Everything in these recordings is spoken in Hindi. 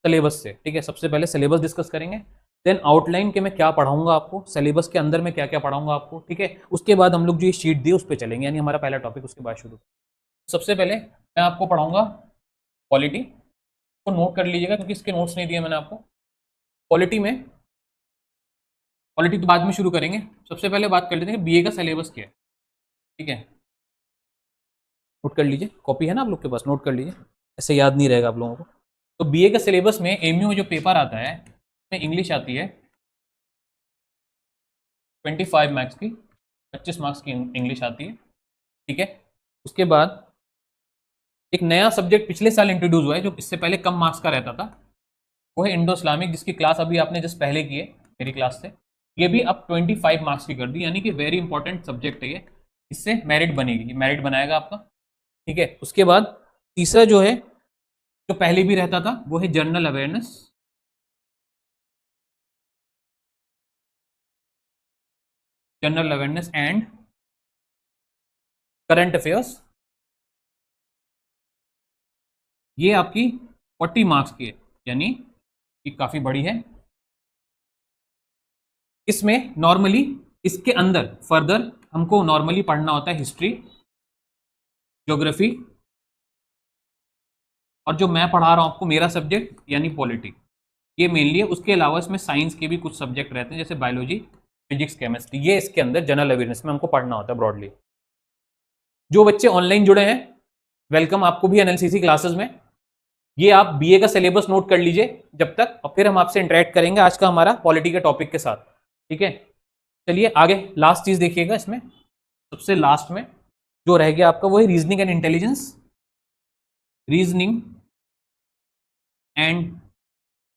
सिलेबस से, ठीक है। सबसे पहले सिलेबस डिस्कस करेंगे, देन आउटलाइन के मैं क्या पढ़ाऊंगा आपको, सिलेबस के अंदर में क्या क्या पढ़ाऊंगा आपको, ठीक है। उसके बाद हम लोग जो ये शीट दी उस पर चलेंगे, यानी हमारा पहला टॉपिक उसके बाद शुरू। सबसे पहले मैं आपको पढ़ाऊंगा पॉलिटी को, नोट कर लीजिएगा क्योंकि इसके नोट्स नहीं दिए मैंने आपको। पॉलिटी में, पॉलिटी तो बाद में शुरू करेंगे, सबसे पहले बात कर लेते हैं बीए का सिलेबस क्या है, ठीक है। नोट कर लीजिए, कॉपी है ना आप लोग के पास, नोट कर लीजिए, ऐसे याद नहीं रहेगा आप लोगों को। तो बीए का सिलेबस में एमयू में जो पेपर आता है उसमें इंग्लिश आती है 25 मार्क्स की, 25 मार्क्स की इंग्लिश आती है, ठीक है। उसके बाद एक नया सब्जेक्ट पिछले साल इंट्रोड्यूस हुआ है जो इससे पहले कम मार्क्स का रहता था, वो है इंडो इस्लामिक, जिसकी क्लास अभी आपने जस्ट पहले की है मेरी क्लास से। ये भी अब 25 मार्क्स की कर दी, यानी कि वेरी इंपॉर्टेंट सब्जेक्ट है ये, इससे मेरिट बनेगी, मेरिट बनाएगा आपका, ठीक है। उसके बाद तीसरा जो है, जो पहले भी रहता था, वो है general awareness, general awareness and current affairs. ये आपकी 40 मार्क्स की है, यानी ये काफी बड़ी है। इसमें नॉर्मली, इसके अंदर फर्दर हमको नॉर्मली पढ़ना होता है हिस्ट्री, ज्योग्राफी, और जो मैं पढ़ा रहा हूं आपको मेरा सब्जेक्ट यानी पॉलिटी, ये मेनली है। उसके अलावा इसमें साइंस के भी कुछ सब्जेक्ट रहते हैं, जैसे बायोलॉजी, फिजिक्स, केमिस्ट्री, ये इसके अंदर जनरल अवेयरनेस में हमको पढ़ना होता है ब्रॉडली। जो बच्चे ऑनलाइन जुड़े हैं, वेलकम आपको भी एनएलसीसी क्लासेस में। ये आप बीए का सिलेबस नोट कर लीजिए जब तक, और फिर हम आपसे इंटरेक्ट करेंगे आज का हमारा पॉलिटी के टॉपिक के साथ, ठीक है। चलिए आगे, लास्ट चीज देखिएगा इसमें, सबसे लास्ट में जो रह गया आपका वो है reasoning and intelligence, reasoning and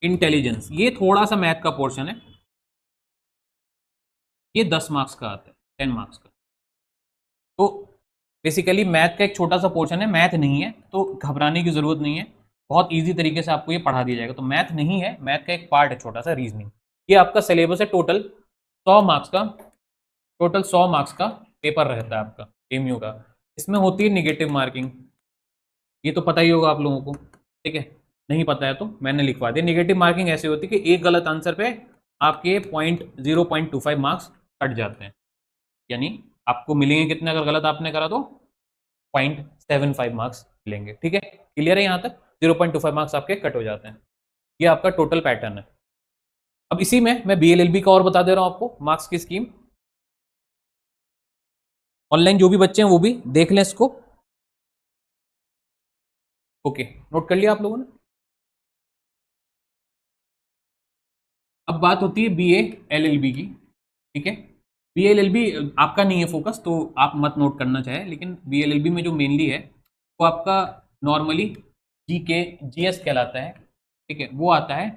intelligence. ये थोड़ा सा मैथ का पोर्शन है, ये 10 मार्क्स का आता है, 10 मार्क्स का। तो बेसिकली मैथ का एक छोटा सा पोर्शन है, मैथ नहीं है तो घबराने की जरूरत नहीं है, बहुत इजी तरीके से आपको ये पढ़ा दिया जाएगा। तो मैथ नहीं है, मैथ का एक पार्ट है छोटा सा, रीजनिंग। ये आपका सिलेबस है, टोटल 100 मार्क्स का, टोटल 100 मार्क्स का पेपर रहता है आपका एमयू का। इसमें होती है निगेटिव मार्किंग, ये तो पता ही होगा आप लोगों को, ठीक है। नहीं पता है तो मैंने लिखवा दिया। निगेटिव मार्किंग ऐसे होती है कि एक गलत आंसर पे आपके 0.25 मार्क्स कट जाते हैं, यानी आपको मिलेंगे कितने अगर गलत आपने करा तो 0.75 मार्क्स मिलेंगे, ठीक है। क्लियर है यहाँ तक, 0.25 मार्क्स आपके कट हो जाते हैं। ये आपका टोटल पैटर्न है। अब इसी में मैं बीएलएलबी का और बता दे रहा हूँ आपको, मार्क्स की स्कीम। ऑनलाइन जो भी बच्चे हैं वो भी देख लें इसको, ओके, नोट कर लिया आप लोगों ने। अब बात होती है बीए एलएलबी की, ठीक है। बीएलएलबी आपका नहीं है फोकस, तो आप मत नोट करना चाहे, लेकिन बीएलएलबी में जो मेनली है वो आपका नॉर्मली जीके जीएस कहलाता है, ठीक है। वो आता है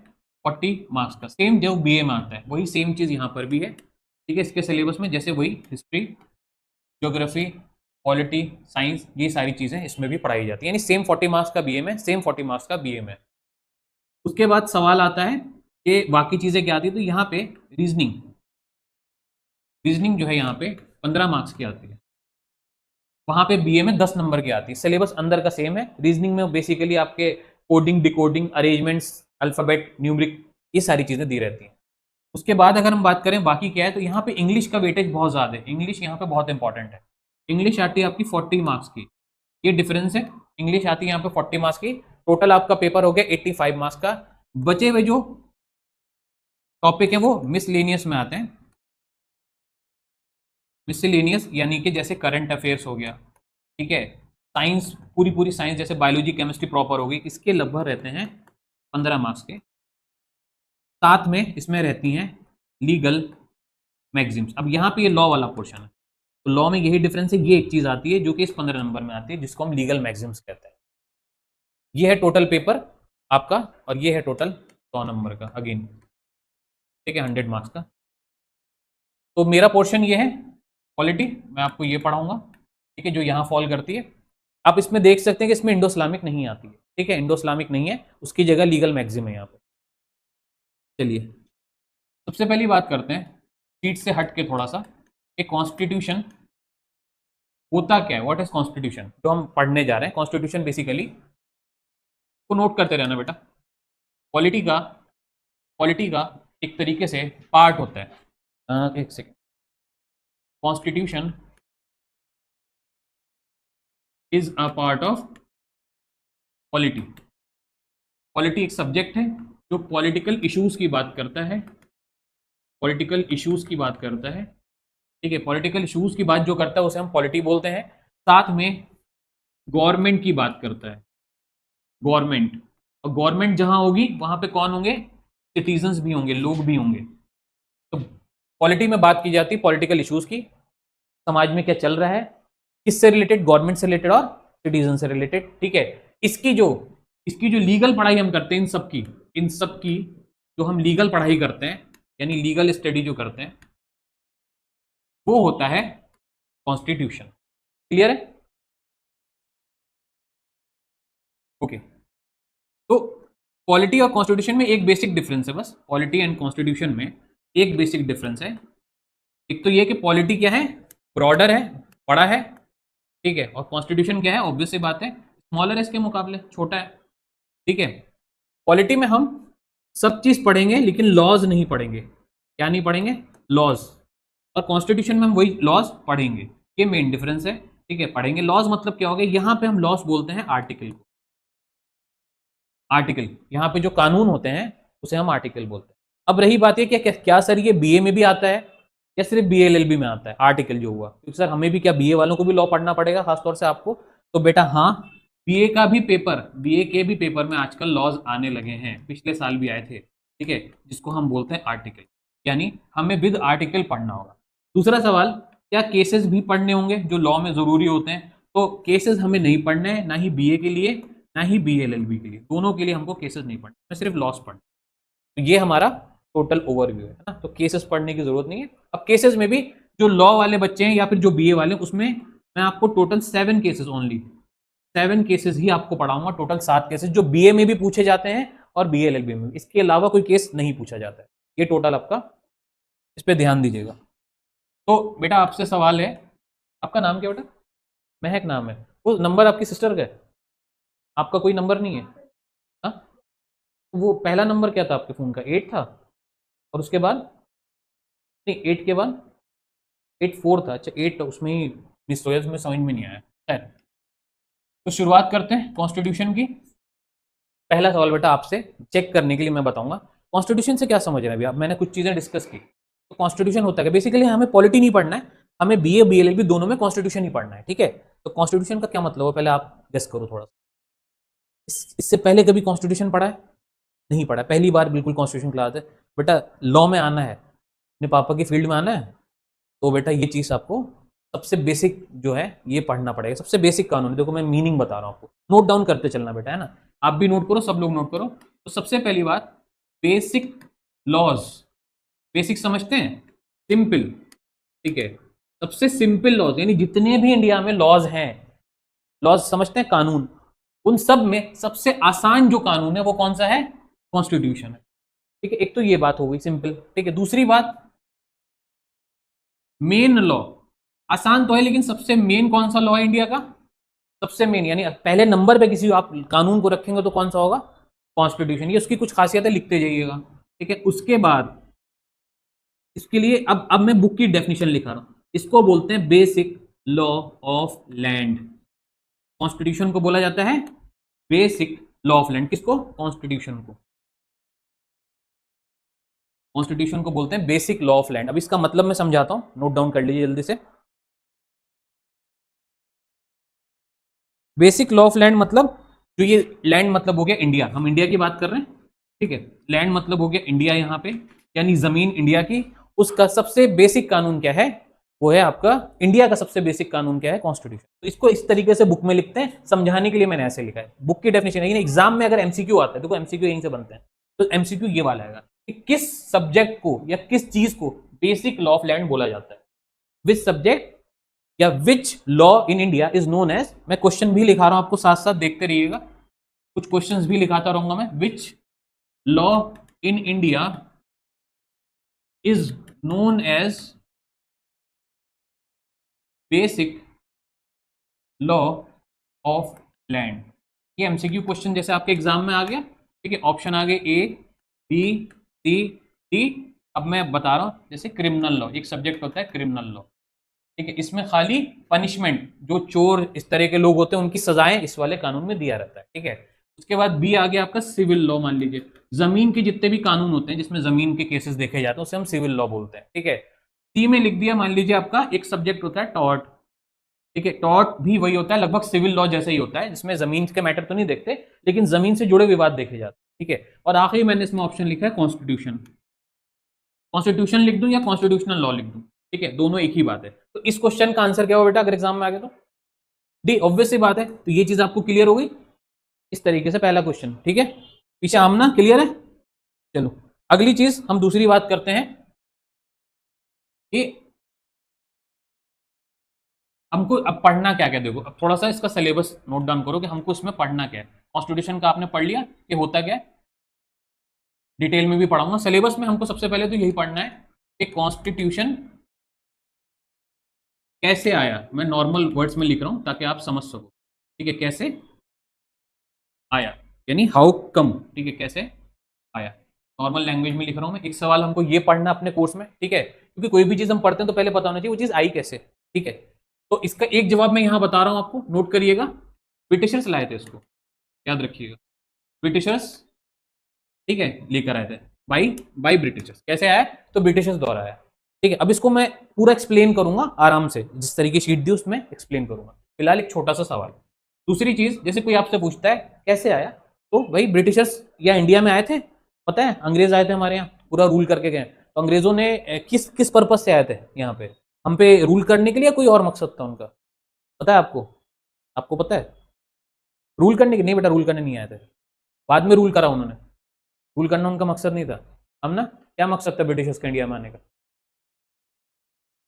40 मार्क्स का, सेम जो बीए में आता है वही सेम चीज़ यहाँ पर भी है, ठीक है। इसके सिलेबस में जैसे वही हिस्ट्री, ज्योग्राफी, पॉलिटी, साइंस, ये सारी चीज़ें इसमें भी पढ़ाई जाती है, यानी सेम 40 मार्क्स का बीए में, सेम 40 मार्क्स का बीए में। उसके बाद सवाल आता है कि बाकी चीज़ें क्या आती है, तो यहाँ पे रीजनिंग, रीजनिंग जो है यहाँ पे 15 मार्क्स की आती है, वहाँ पे बीए में 10 नंबर की आती है। सिलेबस अंदर का सेम है। रीजनिंग में बेसिकली आपके coding, decoding, arrangements, alphabet, numeric, ये सारी चीज़ें दी रहती हैं। उसके बाद अगर हम बात करें बाकी क्या है, तो यहाँ पे इंग्लिश का वेटेज बहुत ज़्यादा है, इंग्लिश यहाँ पे बहुत इंपॉर्टेंट है। इंग्लिश आती है आपकी 40 मार्क्स की, ये डिफरेंस है। इंग्लिश आती है यहाँ पे 40 मार्क्स की, टोटल आपका पेपर हो गया 85 मार्क्स का। बचे हुए जो टॉपिक है वो मिसलेनियस में आते हैं, मिसलेनियस यानी कि जैसे करंट अफेयर्स हो गया, ठीक है। साइंस, पूरी पूरी साइंस, जैसे बायोलॉजी, केमिस्ट्री प्रॉपर होगी, इसके लगभग रहते हैं 15 मार्क्स के। साथ में इसमें रहती हैं लीगल मैगजीम्स। अब यहाँ पे ये लॉ वाला पोर्शन है, तो लॉ में यही डिफरेंस है, ये एक चीज आती है जो कि इस 15 नंबर में आती है, जिसको हम लीगल मैगजीम्स कहते हैं। ये है टोटल पेपर आपका, और ये है टोटल 100 नंबर का अगेन, ठीक है, 100 मार्क्स का। तो मेरा पोर्शन ये है पॉलिटी, मैं आपको ये पढ़ाऊंगा, ठीक है, जो यहाँ फॉल करती है। आप इसमें देख सकते हैं कि इसमें इंडो इस्लामिक नहीं आती है, ठीक है, इंडो इस्लामिक नहीं है, उसकी जगह लीगल मैगजीम है यहाँ पे। चलिए सबसे पहली बात करते हैं सीट से हट के थोड़ा सा, एक कॉन्स्टिट्यूशन होता क्या है, व्हाट इज कॉन्स्टिट्यूशन, जो हम पढ़ने जा रहे हैं। कॉन्स्टिट्यूशन बेसिकली को नोट करते रहना बेटा, पॉलिटी का एक तरीके से पार्ट होता है। एक second, constitution is a part of polity. Polity एक सब्जेक्ट है जो पॉलिटिकल इश्यूज की बात करता है, पॉलिटिकल इश्यूज की बात करता है, ठीक है। पॉलिटिकल इश्यूज की बात जो करता है उसे हम पॉलिटी बोलते हैं। साथ में गवर्नमेंट की बात करता है, गवर्नमेंट। और गवर्नमेंट जहां होगी वहां पे कौन होंगे, सिटीजन्स भी होंगे, लोग भी होंगे। तो पॉलिटी में बात की जाती है पॉलिटिकल इश्यूज की, समाज में क्या चल रहा है, किससे रिलेटेड, गवर्नमेंट से रिलेटेड और सिटीजन से रिलेटेड, ठीक है। इसकी जो इसकी जो लीगल पढ़ाई हम करते हैं, इन सब की जो हम लीगल पढ़ाई करते हैं, यानी लीगल स्टडी जो करते हैं, वो होता है कॉन्स्टिट्यूशन। क्लियर है? ओके। तो पॉलिटी और कॉन्स्टिट्यूशन में एक बेसिक डिफरेंस है, बस पॉलिटी एंड कॉन्स्टिट्यूशन में एक बेसिक डिफरेंस है। एक तो ये कि पॉलिटी क्या है, ब्रॉडर है, बड़ा है, ठीक है। और कॉन्स्टिट्यूशन क्या है, ऑब्वियस सी बात है, स्मॉलर है, इसके मुकाबले छोटा है, ठीक है। पॉलिटी में हम सब चीज पढ़ेंगे लेकिन लॉज नहीं पढ़ेंगे। क्या नहीं पढ़ेंगे? लॉज। और कॉन्स्टिट्यूशन में हम वही लॉज पढ़ेंगे। ये मेन डिफरेंस है, ठीक है। पढ़ेंगे लॉज मतलब क्या हो गया, यहां पे हम लॉज बोलते हैं आर्टिकल को। आर्टिकल, यहाँ पे जो कानून होते हैं उसे हम आर्टिकल बोलते हैं। अब रही बात ये क्या सर ये बीए में भी आता है या सिर्फ बीएलएलबी में आता है आर्टिकल जो हुआ? क्योंकि सर हमें भी क्या बीए वालों को भी लॉ पढ़ना पड़ेगा, खासतौर से आपको। तो बेटा हाँ, बीए का भी पेपर, बीए के भी पेपर में आजकल लॉज आने लगे हैं, पिछले साल भी आए थे, ठीक है, जिसको हम बोलते हैं आर्टिकल, यानी हमें विद आर्टिकल पढ़ना होगा। दूसरा सवाल, क्या केसेस भी पढ़ने होंगे जो लॉ में जरूरी होते हैं? तो केसेस हमें नहीं पढ़ने हैं, ना ही बीए के लिए ना ही बीएलएलबी के लिए, दोनों के लिए हमको केसेस नहीं पढ़ने, मैं सिर्फ लॉस पढ़ना। तो ये हमारा टोटल ओवरव्यू है ना। तो केसेस पढ़ने की जरूरत नहीं है। अब केसेस में भी जो लॉ वाले बच्चे हैं या फिर जो बीए वाले हैं, उसमें मैं आपको टोटल 7 केसेस, ओनली 7 केसेस ही आपको पढ़ाऊंगा, टोटल 7 केसेस जो बीए में भी पूछे जाते हैं और बीएलएलबी में। इसके अलावा कोई केस नहीं पूछा जाता है। ये टोटल आपका, इस पर ध्यान दीजिएगा। तो बेटा आपसे सवाल है, आपका नाम क्या बेटा? महक नाम है। वो नंबर आपकी सिस्टर का है, आपका कोई नंबर नहीं है? हाँ, वो पहला नंबर क्या था आपके फ़ोन का? 8 था, और उसके बाद नहीं, 8 के बाद 8 4 था। अच्छा, 8 उसमें ही मिस हो गया, उसमें समझ में नहीं आया। खैर, तो शुरुआत करते हैं कॉन्स्टिट्यूशन की। पहला सवाल बेटा आपसे चेक करने के लिए मैं बताऊंगा कॉन्स्टिट्यूशन से क्या समझ रहे हैं। अभी आप, मैंने कुछ चीज़ें डिस्कस की। तो कॉन्स्टिट्यूशन होता है बेसिकली, हमें पॉलिटी नहीं पढ़ना है, हमें बीए बीएलएलबी दोनों में कॉन्स्टिट्यूशन ही पढ़ना है, ठीक है। तो कॉन्स्टिट्यूशन का क्या मतलब है, पहले आप गेस करो थोड़ा सा। इससे पहले कभी कॉन्स्टिट्यूशन पढ़ा है? नहीं पढ़ा, पहली बार बिल्कुल कॉन्स्टिट्यूशन क्लास है। बेटा लॉ में आना है, अपने पापा की फील्ड में आना है, तो बेटा ये चीज़ आपको सबसे बेसिक जो है ये पढ़ना पड़ेगा। सबसे बेसिक कानून है, देखो मैं मीनिंग बता रहा हूँ आपको, नोट डाउन करते चलना बेटा, है ना। आप भी नोट करो, सब लोग नोट करो। तो सबसे पहली बात, बेसिक लॉज। बेसिक समझते हैं, सिंपल, ठीक है। सबसे सिंपल लॉज, यानी जितने भी इंडिया में लॉज हैं, लॉज समझते हैं कानून, उन सब में सबसे आसान जो कानून है वो कौन सा है? कॉन्स्टिट्यूशन है, ठीक है। एक तो ये बात हो गई सिंपल, ठीक है। दूसरी बात, मेन लॉ। आसान तो है लेकिन सबसे मेन कौन सा लॉ है इंडिया का? सबसे मेन, यानी पहले नंबर पे किसी आप कानून को रखेंगे तो कौन सा होगा? कॉन्स्टिट्यूशन। ये उसकी कुछ खासियतें लिखते जाइएगा, ठीक है। उसके बाद इसके लिए अब मैं बुक की डेफिनेशन लिखा रहा हूं, इसको बोलते हैं basic law of land. Constitution को बोला जाता है बेसिक लॉ ऑफ लैंड। किसको? कॉन्स्टिट्यूशन को। कॉन्स्टिट्यूशन को बोलते हैं बेसिक लॉ ऑफ लैंड। अब इसका मतलब मैं समझाता हूं, नोट डाउन कर लीजिए जल्दी से। बेसिक लॉ ऑफ लैंड मतलब, जो ये लैंड मतलब हो गया इंडिया, हम इंडिया की बात कर रहे हैं, ठीक है। लैंड मतलब हो गया इंडिया, यहाँ पे यानी जमीन इंडिया की। उसका सबसे बेसिक कानून क्या है? वो है आपका इंडिया का सबसे बेसिक कानून क्या है? कॉन्स्टिट्यूशन। तो इसको इस तरीके से बुक में लिखते हैं, समझाने के लिए मैंने ऐसे लिखा है, बुक की डेफिनेशन है। एग्जाम में अगर एमसीक्यू आता है, देखो एमसीक्यू यहीं से बनते हैं, तो एमसीक्यू ये वाला आएगा कि किस सब्जेक्ट को या किस चीज को बेसिक लॉ ऑफ लैंड बोला जाता है, विच सब्जेक्ट या which law in India is known as. मैं क्वेश्चन भी लिखा रहा हूं आपको, साथ साथ देखते रहिएगा, कुछ क्वेश्चंस भी लिखाता रहूंगा मैं। Which law in India is known as basic law of land. ये एमसीक्यू क्वेश्चन जैसे आपके एग्जाम में आ गया, ठीक है, ऑप्शन आगे ए, बी, सी, डी। अब मैं बता रहा हूँ, जैसे क्रिमिनल लॉ एक सब्जेक्ट होता है, क्रिमिनल लॉ, ठीक है, इसमें खाली पनिशमेंट, जो चोर इस तरह के लोग होते हैं उनकी सजाएं इस वाले कानून में दिया रहता है, ठीक है। उसके बाद बी आ गया आपका सिविल लॉ, मान लीजिए जमीन के जितने भी कानून होते हैं जिसमें जमीन के केसेस देखे जाते हैं उसे हम सिविल लॉ बोलते हैं, ठीक है। सी में लिख दिया, मान लीजिए आपका एक सब्जेक्ट होता है टॉर्ट, ठीक है, टॉर्ट भी वही होता है, लगभग सिविल लॉ जैसे ही होता है, जिसमें जमीन के मैटर तो नहीं देखते लेकिन जमीन से जुड़े विवाद देखे जाते हैं, ठीक है। और आखिरी मैंने इसमें ऑप्शन लिखा है कॉन्स्टिट्यूशन, कॉन्स्टिट्यूशन लिख दूं या कॉन्स्टिट्यूशनल लॉ लिख दूं, ठीक है, दोनों एक ही बात है। तो इस क्वेश्चन का आंसर क्या होगा बेटा अगर एग्जाम में आ गया तो? डी, ऑब्वियस सी बात है। तो ये चीज आपको क्लियर हो गई इस तरीके से, पहला क्वेश्चन, ठीक है। पीछे आमना क्लियर है? चलो अगली चीज हम दूसरी बात करते हैं कि हमको अब पढ़ना क्या क्या, देखो अब थोड़ा सा इसका सिलेबस नोट डाउन करो कि हमको इसमें पढ़ना क्या है। कॉन्स्टिट्यूशन का आपने पढ़ लिया कि होता क्या है, डिटेल में भी पढ़ाऊंगा। सिलेबस में हमको सबसे पहले तो यही पढ़ना है कि कॉन्स्टिट्यूशन कैसे आया, मैं नॉर्मल वर्ड्स में लिख रहा हूं ताकि आप समझ सको, ठीक है, कैसे आया यानी हाउ कम, ठीक है, कैसे आया, नॉर्मल लैंग्वेज में लिख रहा हूं मैं। एक सवाल हमको ये पढ़ना अपने कोर्स में, ठीक है, क्योंकि कोई भी चीज हम पढ़ते हैं तो पहले पता होना चाहिए वो चीज आई कैसे, ठीक है। तो इसका एक जवाब मैं यहां बता रहा हूं आपको, नोट करिएगा। ब्रिटिशर्स लाए थे इसको, याद रखिएगा, ब्रिटिशर्स, ठीक है, लेकर आए थे, बाई बाई ब्रिटिशर्स। कैसे आया? तो ब्रिटिशर्स द्वारा आया, ठीक है। अब इसको मैं पूरा एक्सप्लेन करूंगा आराम से, जिस तरीके शीट दी उसमें एक्सप्लेन करूंगा। फिलहाल एक छोटा सा सवाल। दूसरी चीज, जैसे कोई आपसे पूछता है कैसे आया, तो भाई ब्रिटिशर्स या इंडिया में आए थे, पता है अंग्रेज आए थे हमारे यहाँ, पूरा रूल करके गए। तो अंग्रेजों ने किस किस पर्पज से आए थे यहाँ पे, हम पे रूल करने के लिए, कोई और मकसद था उनका, पता है आपको? आपको पता है? रूल करने के नहीं बेटा, रूल करने नहीं आए थे, बाद में रूल करा उन्होंने, रूल करना उनका मकसद नहीं था। हम ना, क्या मकसद था ब्रिटिशर्स का इंडिया में आने का?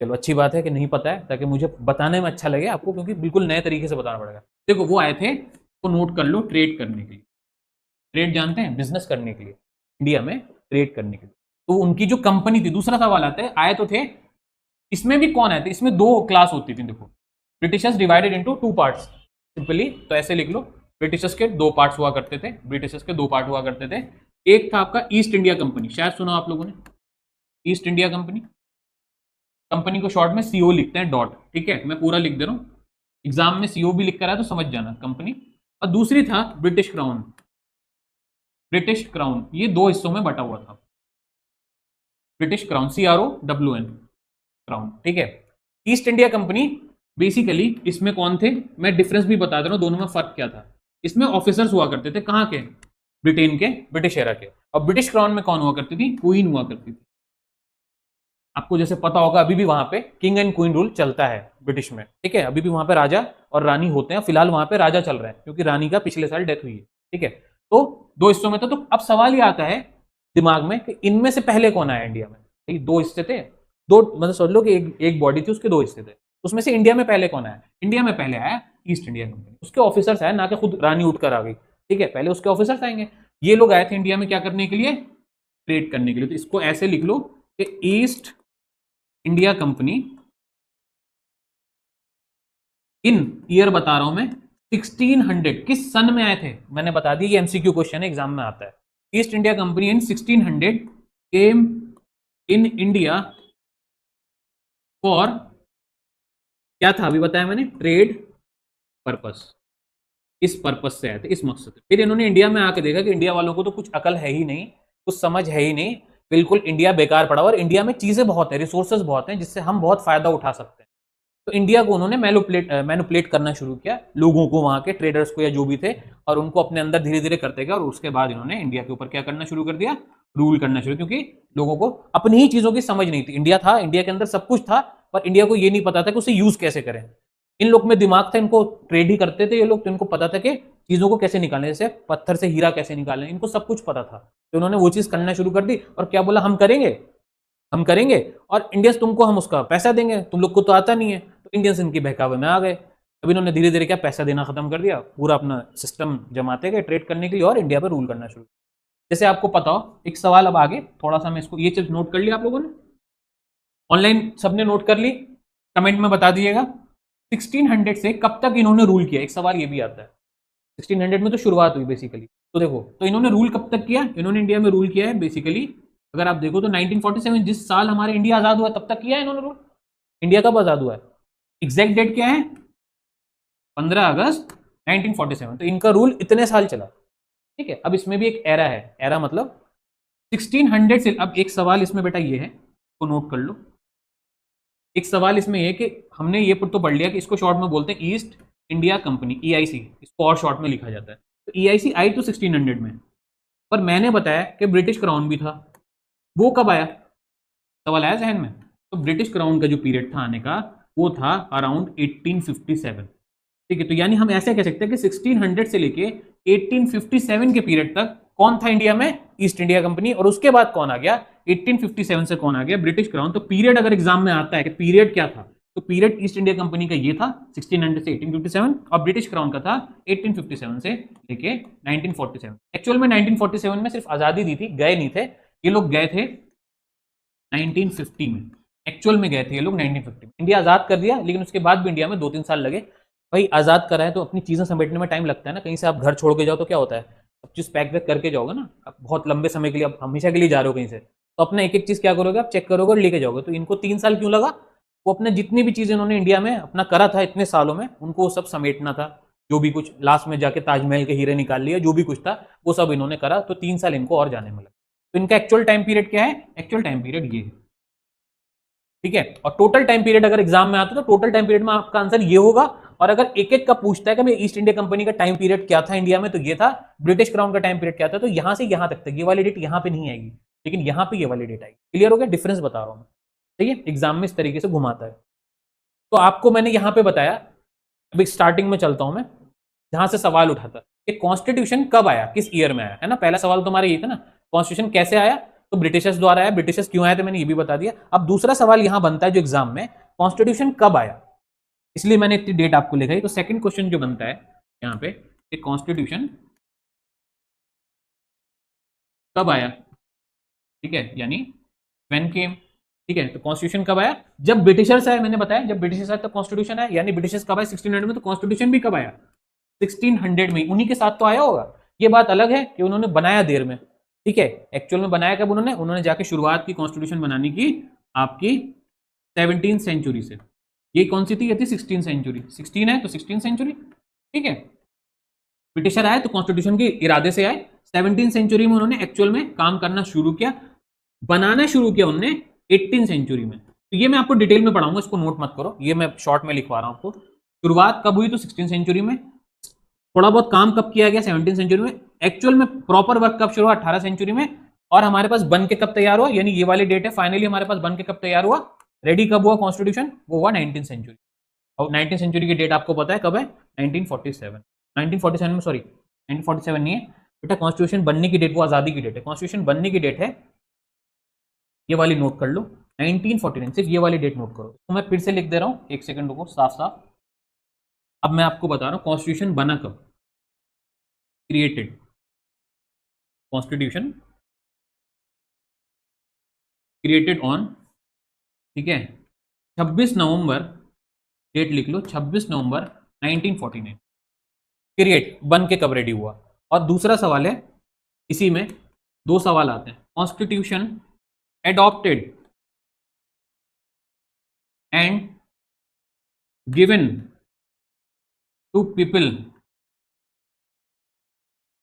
चलो अच्छी बात है कि नहीं पता है, ताकि मुझे बताने में अच्छा लगे आपको, क्योंकि बिल्कुल नए तरीके से बताना पड़ेगा। देखो वो आए थे, तो नोट कर लो, ट्रेड करने के लिए। ट्रेड जानते हैं, बिजनेस करने के लिए, इंडिया में ट्रेड करने के लिए। तो उनकी जो कंपनी थी, दूसरा सवाल आता है, आए तो थे, इसमें भी कौन आए थे? इसमें दो क्लास होती थी, देखो, Britishers divided into two parts, simply तो ऐसे लिख लो, ब्रिटिशर्स के दो पार्ट्स हुआ करते थे, ब्रिटिशर्स के दो पार्ट हुआ करते थे। एक था आपका ईस्ट इंडिया कंपनी, शायद सुना आप लोगों ने, ईस्ट इंडिया कंपनी, कंपनी को शॉर्ट में सीओ लिखते हैं, डॉट, ठीक है, मैं पूरा लिख दे रहा हूं, एग्जाम में सीओ भी लिख कर आया तो समझ जाना, कंपनी। और दूसरी था ब्रिटिश क्राउन, ब्रिटिश क्राउन, ये दो हिस्सों में बटा हुआ था, ब्रिटिश क्राउन, CROWN, क्राउन, ठीक है। ईस्ट इंडिया कंपनी बेसिकली, इसमें कौन थे, मैं डिफरेंस भी बता दे रहा हूं, दोनों में फर्क क्या था। इसमें ऑफिसर्स हुआ करते थे, कहाँ के? ब्रिटेन के, ब्रिटिश एरा के। और ब्रिटिश क्राउन में कौन हुआ करती थी? क्वीन हुआ करती थी। आपको जैसे पता होगा अभी भी वहां पे किंग एंड क्वीन रूल चलता है ब्रिटिश में, ठीक है, अभी भी वहां पे राजा और रानी होते हैं, फिलहाल वहां पे राजा चल रहा है क्योंकि रानी का पिछले साल डेथ हुई है, ठीक है। तो दो हिस्सों में था, तो अब सवाल ये आता है दिमाग में कि इनमें से पहले कौन आया इंडिया में? दो हिस्से थे, दो, मतलब समझ लो कि एक बॉडी थी, उसके दो हिस्से थे, उसमें से इंडिया में पहले कौन आया? इंडिया में पहले आया ईस्ट इंडिया कंपनी, उसके ऑफिसर्स आए, ना कि खुद रानी उठकर आ गई, ठीक है, पहले उसके ऑफिसर्स आएंगे। ये लोग आए थे इंडिया में क्या करने के लिए? ट्रेड करने के लिए। तो इसको ऐसे लिख लो कि ईस्ट इंडिया कंपनी इन ईयर बता रहा हूं मैं 1600, किस सन में आए थे मैंने बता दिया, ये एमसीक्यू क्वेश्चन है, एग्जाम में आता है। East India company in 1600 came in India for, क्या था अभी बताया मैंने, ट्रेड पर्पस, इस पर्पस से आए थे, इस मकसद से। फिर इन्होंने इंडिया में आके देखा कि इंडिया वालों को तो कुछ अकल है ही नहीं, कुछ समझ है ही नहीं, बिल्कुल इंडिया बेकार पड़ा, और इंडिया में चीजें बहुत है, रिसोर्सेज बहुत हैं जिससे हम बहुत फायदा उठा सकते हैं। तो इंडिया को उन्होंने मैनुपुलेट करना शुरू किया, लोगों को, वहां के ट्रेडर्स को या जो भी थे, और उनको अपने अंदर धीरे धीरे करते गए, और उसके बाद इन्होंने इंडिया के ऊपर क्या करना शुरू कर दिया? रूल करना शुरू, क्योंकि लोगों को अपनी ही चीजों की समझ नहीं थी। इंडिया था, इंडिया के अंदर सब कुछ था, पर इंडिया को ये नहीं पता था कि उसे यूज कैसे करें। इन लोग में दिमाग था, इनको ट्रेड ही करते थे ये लोग, तो इनको पता था कि चीजों को कैसे निकालने, जैसे पत्थर से हीरा कैसे निकालने, इनको सब कुछ पता था। तो उन्होंने वो चीज करना शुरू कर दी, और क्या बोला? हम करेंगे, हम करेंगे, और इंडियंस तुमको हम उसका पैसा देंगे, तुम लोग को तो आता नहीं है। तो इंडियंस इनकी बहकावे में आ गए। अब इन्होंने धीरे धीरे क्या, पैसा देना खत्म कर दिया, पूरा अपना सिस्टम जमाते गए ट्रेड करने के लिए, और इंडिया पर रूल करना शुरू। जैसे आपको पता हो, एक सवाल अब आगे थोड़ा सा मैं इसको, ये चीज नोट कर लिया आप लोगों ने, ऑनलाइन सबने नोट कर ली, कमेंट में बता दीजिएगा 1600 से कब तक इन्होंने रूल किया, एक सवाल ये भी आता है। 1600 में तो शुरुआत हुई बेसिकली, तो देखो, तो इन्होंने रूल कब तक किया, इन्होंने इंडिया में रूल किया है बेसिकली, अगर आप देखो तो 1947 जिस साल हमारे इंडिया आजाद हुआ तब तक किया है इन्होंने रूल। इंडिया कब आजाद हुआ है, एग्जैक्ट डेट क्या है, 15 अगस्त 1947। तो इनका रूल इतने साल चला। ठीक है, अब इसमें भी एक एरा है, एरा मतलब 1600 से। अब एक सवाल इसमें बेटा ये है, को नोट कर लो, एक सवाल इसमें ये कि हमने ये तो पढ़ लिया कि इसको शॉर्ट में बोलते हैं ईस्ट इंडिया कंपनी, ईआईसी, इसको और शॉर्ट में लिखा जाता है। तो ईआईसी आई तो 1600 में, पर मैंने बताया कि ब्रिटिश क्राउन भी था, वो कब आया, सवाल आया जहन में। तो ब्रिटिश क्राउन का जो पीरियड था आने का, वो था अराउंड 1857। ठीक है, तो यानी हम ऐसे कह सकते हैं कि 1600 से लेके 1857 के पीरियड तक कौन था इंडिया में, ईस्ट इंडिया कंपनी, और उसके बाद कौन आ गया, 1857 से कौन आ गया, ब्रिटिश क्राउन। तो पीरियड अगर एग्जाम में आता है कि पीरियड क्या था, तो पीरियड ईस्ट इंडिया कंपनी का ये था 1600 से 1857, और ब्रिटिश क्राउन का था 1857 से लेके 1947। एक्चुअल में 1947 में सिर्फ आजादी दी थी, गए नहीं थे ये लोग, गए थे 1950 में, एक्चुअल में गए थे ये लोग 1950 में। इंडिया आजाद कर दिया, लेकिन उसके बाद भी इंडिया में 2-3 साल लगे। भाई आजाद करा है तो अपनी चीजें समेटने में टाइम लगता है ना, कहीं से आप घर छोड़ के जाओ तो क्या होता है, सब चीज पैक वैक करके जाओगे ना, आप बहुत लंबे समय के लिए, आप हमेशा के लिए जा रहे हो कहीं से, तो अपना एक एक चीज क्या करोगे, आप चेक करोगे और लेके जाओगे। तो इनको 3 साल क्यों लगा, वो अपने जितनी भी चीजें उन्होंने इंडिया में अपना करा था इतने सालों में, उनको वो सब समेटना था। जो भी कुछ लास्ट में जाके ताजमहल के हीरे निकाल लिया, जो भी कुछ था वो सब इन्होंने करा, तो 3 साल इनको और जाने में लगा। तो इनका एक्चुअल टाइम पीरियड क्या है, एक्चुअल टाइम पीरियड ये है। ठीक है, और टोटल टाइम पीरियड अगर एग्जाम में आता है तो टोटल टाइम पीरियड में आपका आंसर ये होगा। और अगर एक एक का पूछता है कि भाई ईस्ट इंडिया कंपनी का टाइम पीरियड क्या था इंडिया में, तो ये था, ब्रिटिश क्राउन का टाइम पीरियड क्या था, तो यहां से यहां तक ये वाली डेट यहां पे नहीं आएगी, लेकिन यहां पे ये वाली डेट आएगी। क्लियर हो गया, डिफरेंस बता रहा हूं मैं। ठीक है, एग्जाम में इस तरीके से घुमाता है। तो आपको मैंने यहां पे बताया, अभी स्टार्टिंग में चलता हूं मैं, जहां से सवाल उठा था कि कॉन्स्टिट्यूशन कब आया, किस ईयर में आया, है ना, पहला सवाल तुम्हारा ये था ना, कॉन्स्टिट्यूशन कैसे आया, तो ब्रिटिशर्स द्वारा आया। ब्रिटिशर्स क्यों आए थे मैंने ये भी बता दिया। अब दूसरा सवाल यहां बनता है जो एग्जाम में, कॉन्स्टिट्यूशन कब आया, इसलिए मैंने इतनी डेट आपको लिखाई। तो सेकंड क्वेश्चन जो बनता है यहाँ पे, कॉन्स्टिट्यूशन कब आया, ठीक है, यानी व्हेन केम। ठीक है, तो कॉन्स्टिट्यूशन कब आया, जब ब्रिटिशर्स आए, मैंने बताया जब ब्रिटिशर्स आए तब कॉन्स्टिट्यूशन आया, यानी ब्रिटिशर्स कब आए 1600 में, तो कॉन्स्टिट्यूशन भी कब आया 1600 में, उन्हीं के साथ तो आया होगा। ये बात अलग है कि उन्होंने बनाया देर में। ठीक है, एक्चुअल में बनाया कब उन्होंने, उन्होंने जाके शुरुआत की कॉन्स्टिट्यूशन बनाने की आपकी 17th सेंचुरी से। ये कौन सी थी, ये थी 16 सेंचुरी, 16 है तो 16 सेंचुरी। ठीक है, ब्रिटिशर आए तो कॉन्स्टिट्यूशन के इरादे से आए, 17 सेंचुरी में उन्होंने एक्चुअल में काम करना शुरू किया, बनाना शुरू किया उन्होंने 18 सेंचुरी में। तो ये मैं आपको डिटेल में पढ़ाऊंगा, इसको नोट मत करो, ये मैं शॉर्ट में लिखवा रहा हूं आपको। शुरुआत कब हुई तो 16 सेंचुरी में, थोड़ा बहुत काम कब किया गया 17 सेंचुरी में, एक्चुअल में प्रॉपर वर्क कब शुरू हुआ 18 सेंचुरी में, और हमारे पास बन के कब तैयार हुआ, यानी ये वाली डेट है फाइनली हमारे पास बन के कब तैयार हुआ, रेडी कब हुआ कॉन्स्टिट्यूशन, वो हुआ 19 सेंचुरी। और 19 सेंचुरी की डेट आपको पता है कब है, 1947। 1947 में, सॉरी 1947 नहीं है बेटा, कॉन्स्टिट्यूशन बनने की डेट वो आजादी की डेट है, कॉन्स्टिट्यूशन बनने की डेट है ये वाली, नोट कर लो 1949, सिर्फ ये वाली डेट नोट करो। तो मैं फिर से लिख दे रहा हूं, एक सेकंड रुको, साफ साफ। अब मैं आपको बता रहा हूं कॉन्स्टिट्यूशन बना कब, क्रिएटेड, कॉन्स्टिट्यूशन क्रिएटेड ऑन, ठीक है, 26 नवंबर, डेट लिख लो 26 नवंबर 1949, क्रिएट बन के कब रेडी हुआ। और दूसरा सवाल है, इसी में दो सवाल आते हैं, constitution adopted and given to people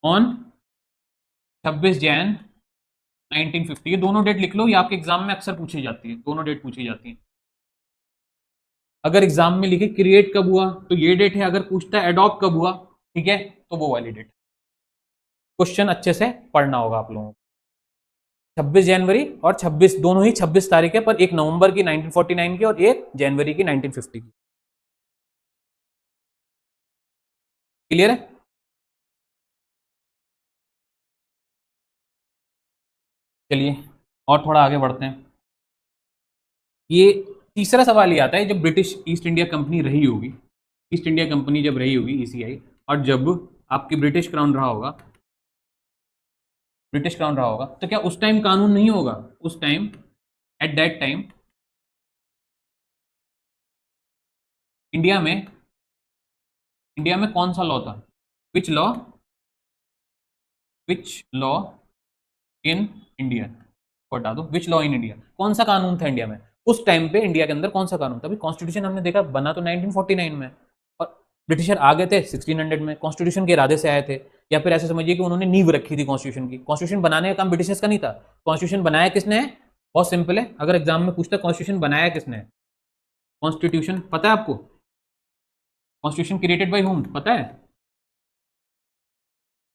on 26 Jan 1950। ये दोनों डेट लिख लो, ये आपके एग्जाम में अक्सर पूछी जाती है, दोनों डेट पूछी जाती है। अगर एग्जाम में लिखे क्रिएट कब हुआ तो ये डेट है, अगर पूछता है एडॉप्ट कब हुआ, ठीक है, तो वो वाली डेट। क्वेश्चन अच्छे से पढ़ना होगा आप लोगों को। 26 जनवरी और 26 दोनों ही 26 तारीख है, पर एक नवंबर की 1949 की और एक जनवरी की 1950 की। क्लियर है, चलिए और थोड़ा आगे बढ़ते हैं। ये तीसरा सवाल ये आता है, जब ब्रिटिश ईस्ट इंडिया कंपनी रही होगी, ईस्ट इंडिया कंपनी जब रही होगी ईसीआई, और जब आपकी ब्रिटिश क्राउन रहा होगा, ब्रिटिश क्राउन रहा होगा, तो क्या उस टाइम कानून नहीं होगा, उस time, at that time India में, इंडिया में कौन सा लॉ था, which law, which law in India, बता दो विच लॉ इन इंडिया, कौन सा कानून था इंडिया में उस टाइम पे, इंडिया के अंदर कौन सा कानून था। अभी कॉन्स्टिट्यूशन हमने देखा बना तो 1949 में, और ब्रिटिशर आ गए थे 1600 में, कॉन्स्टिट्यूशन के इरादे से आए थे, या फिर ऐसे समझिए कि उन्होंने नींव रखी थी कॉन्स्टिट्यूशन की। कॉन्स्टिट्यूशन बनाने का काम ब्रिटिशर्स का नहीं था। कॉन्स्टिट्यूशन बनाया किसने है, बहुत सिंपल है, अगर एग्जाम में पूछता है कॉन्स्टिट्यूशन बनाया किसने है, कॉन्स्टिट्यूशन पता है आपको, कॉन्स्टिट्यूशन क्रिएटेड बाय होम पता है,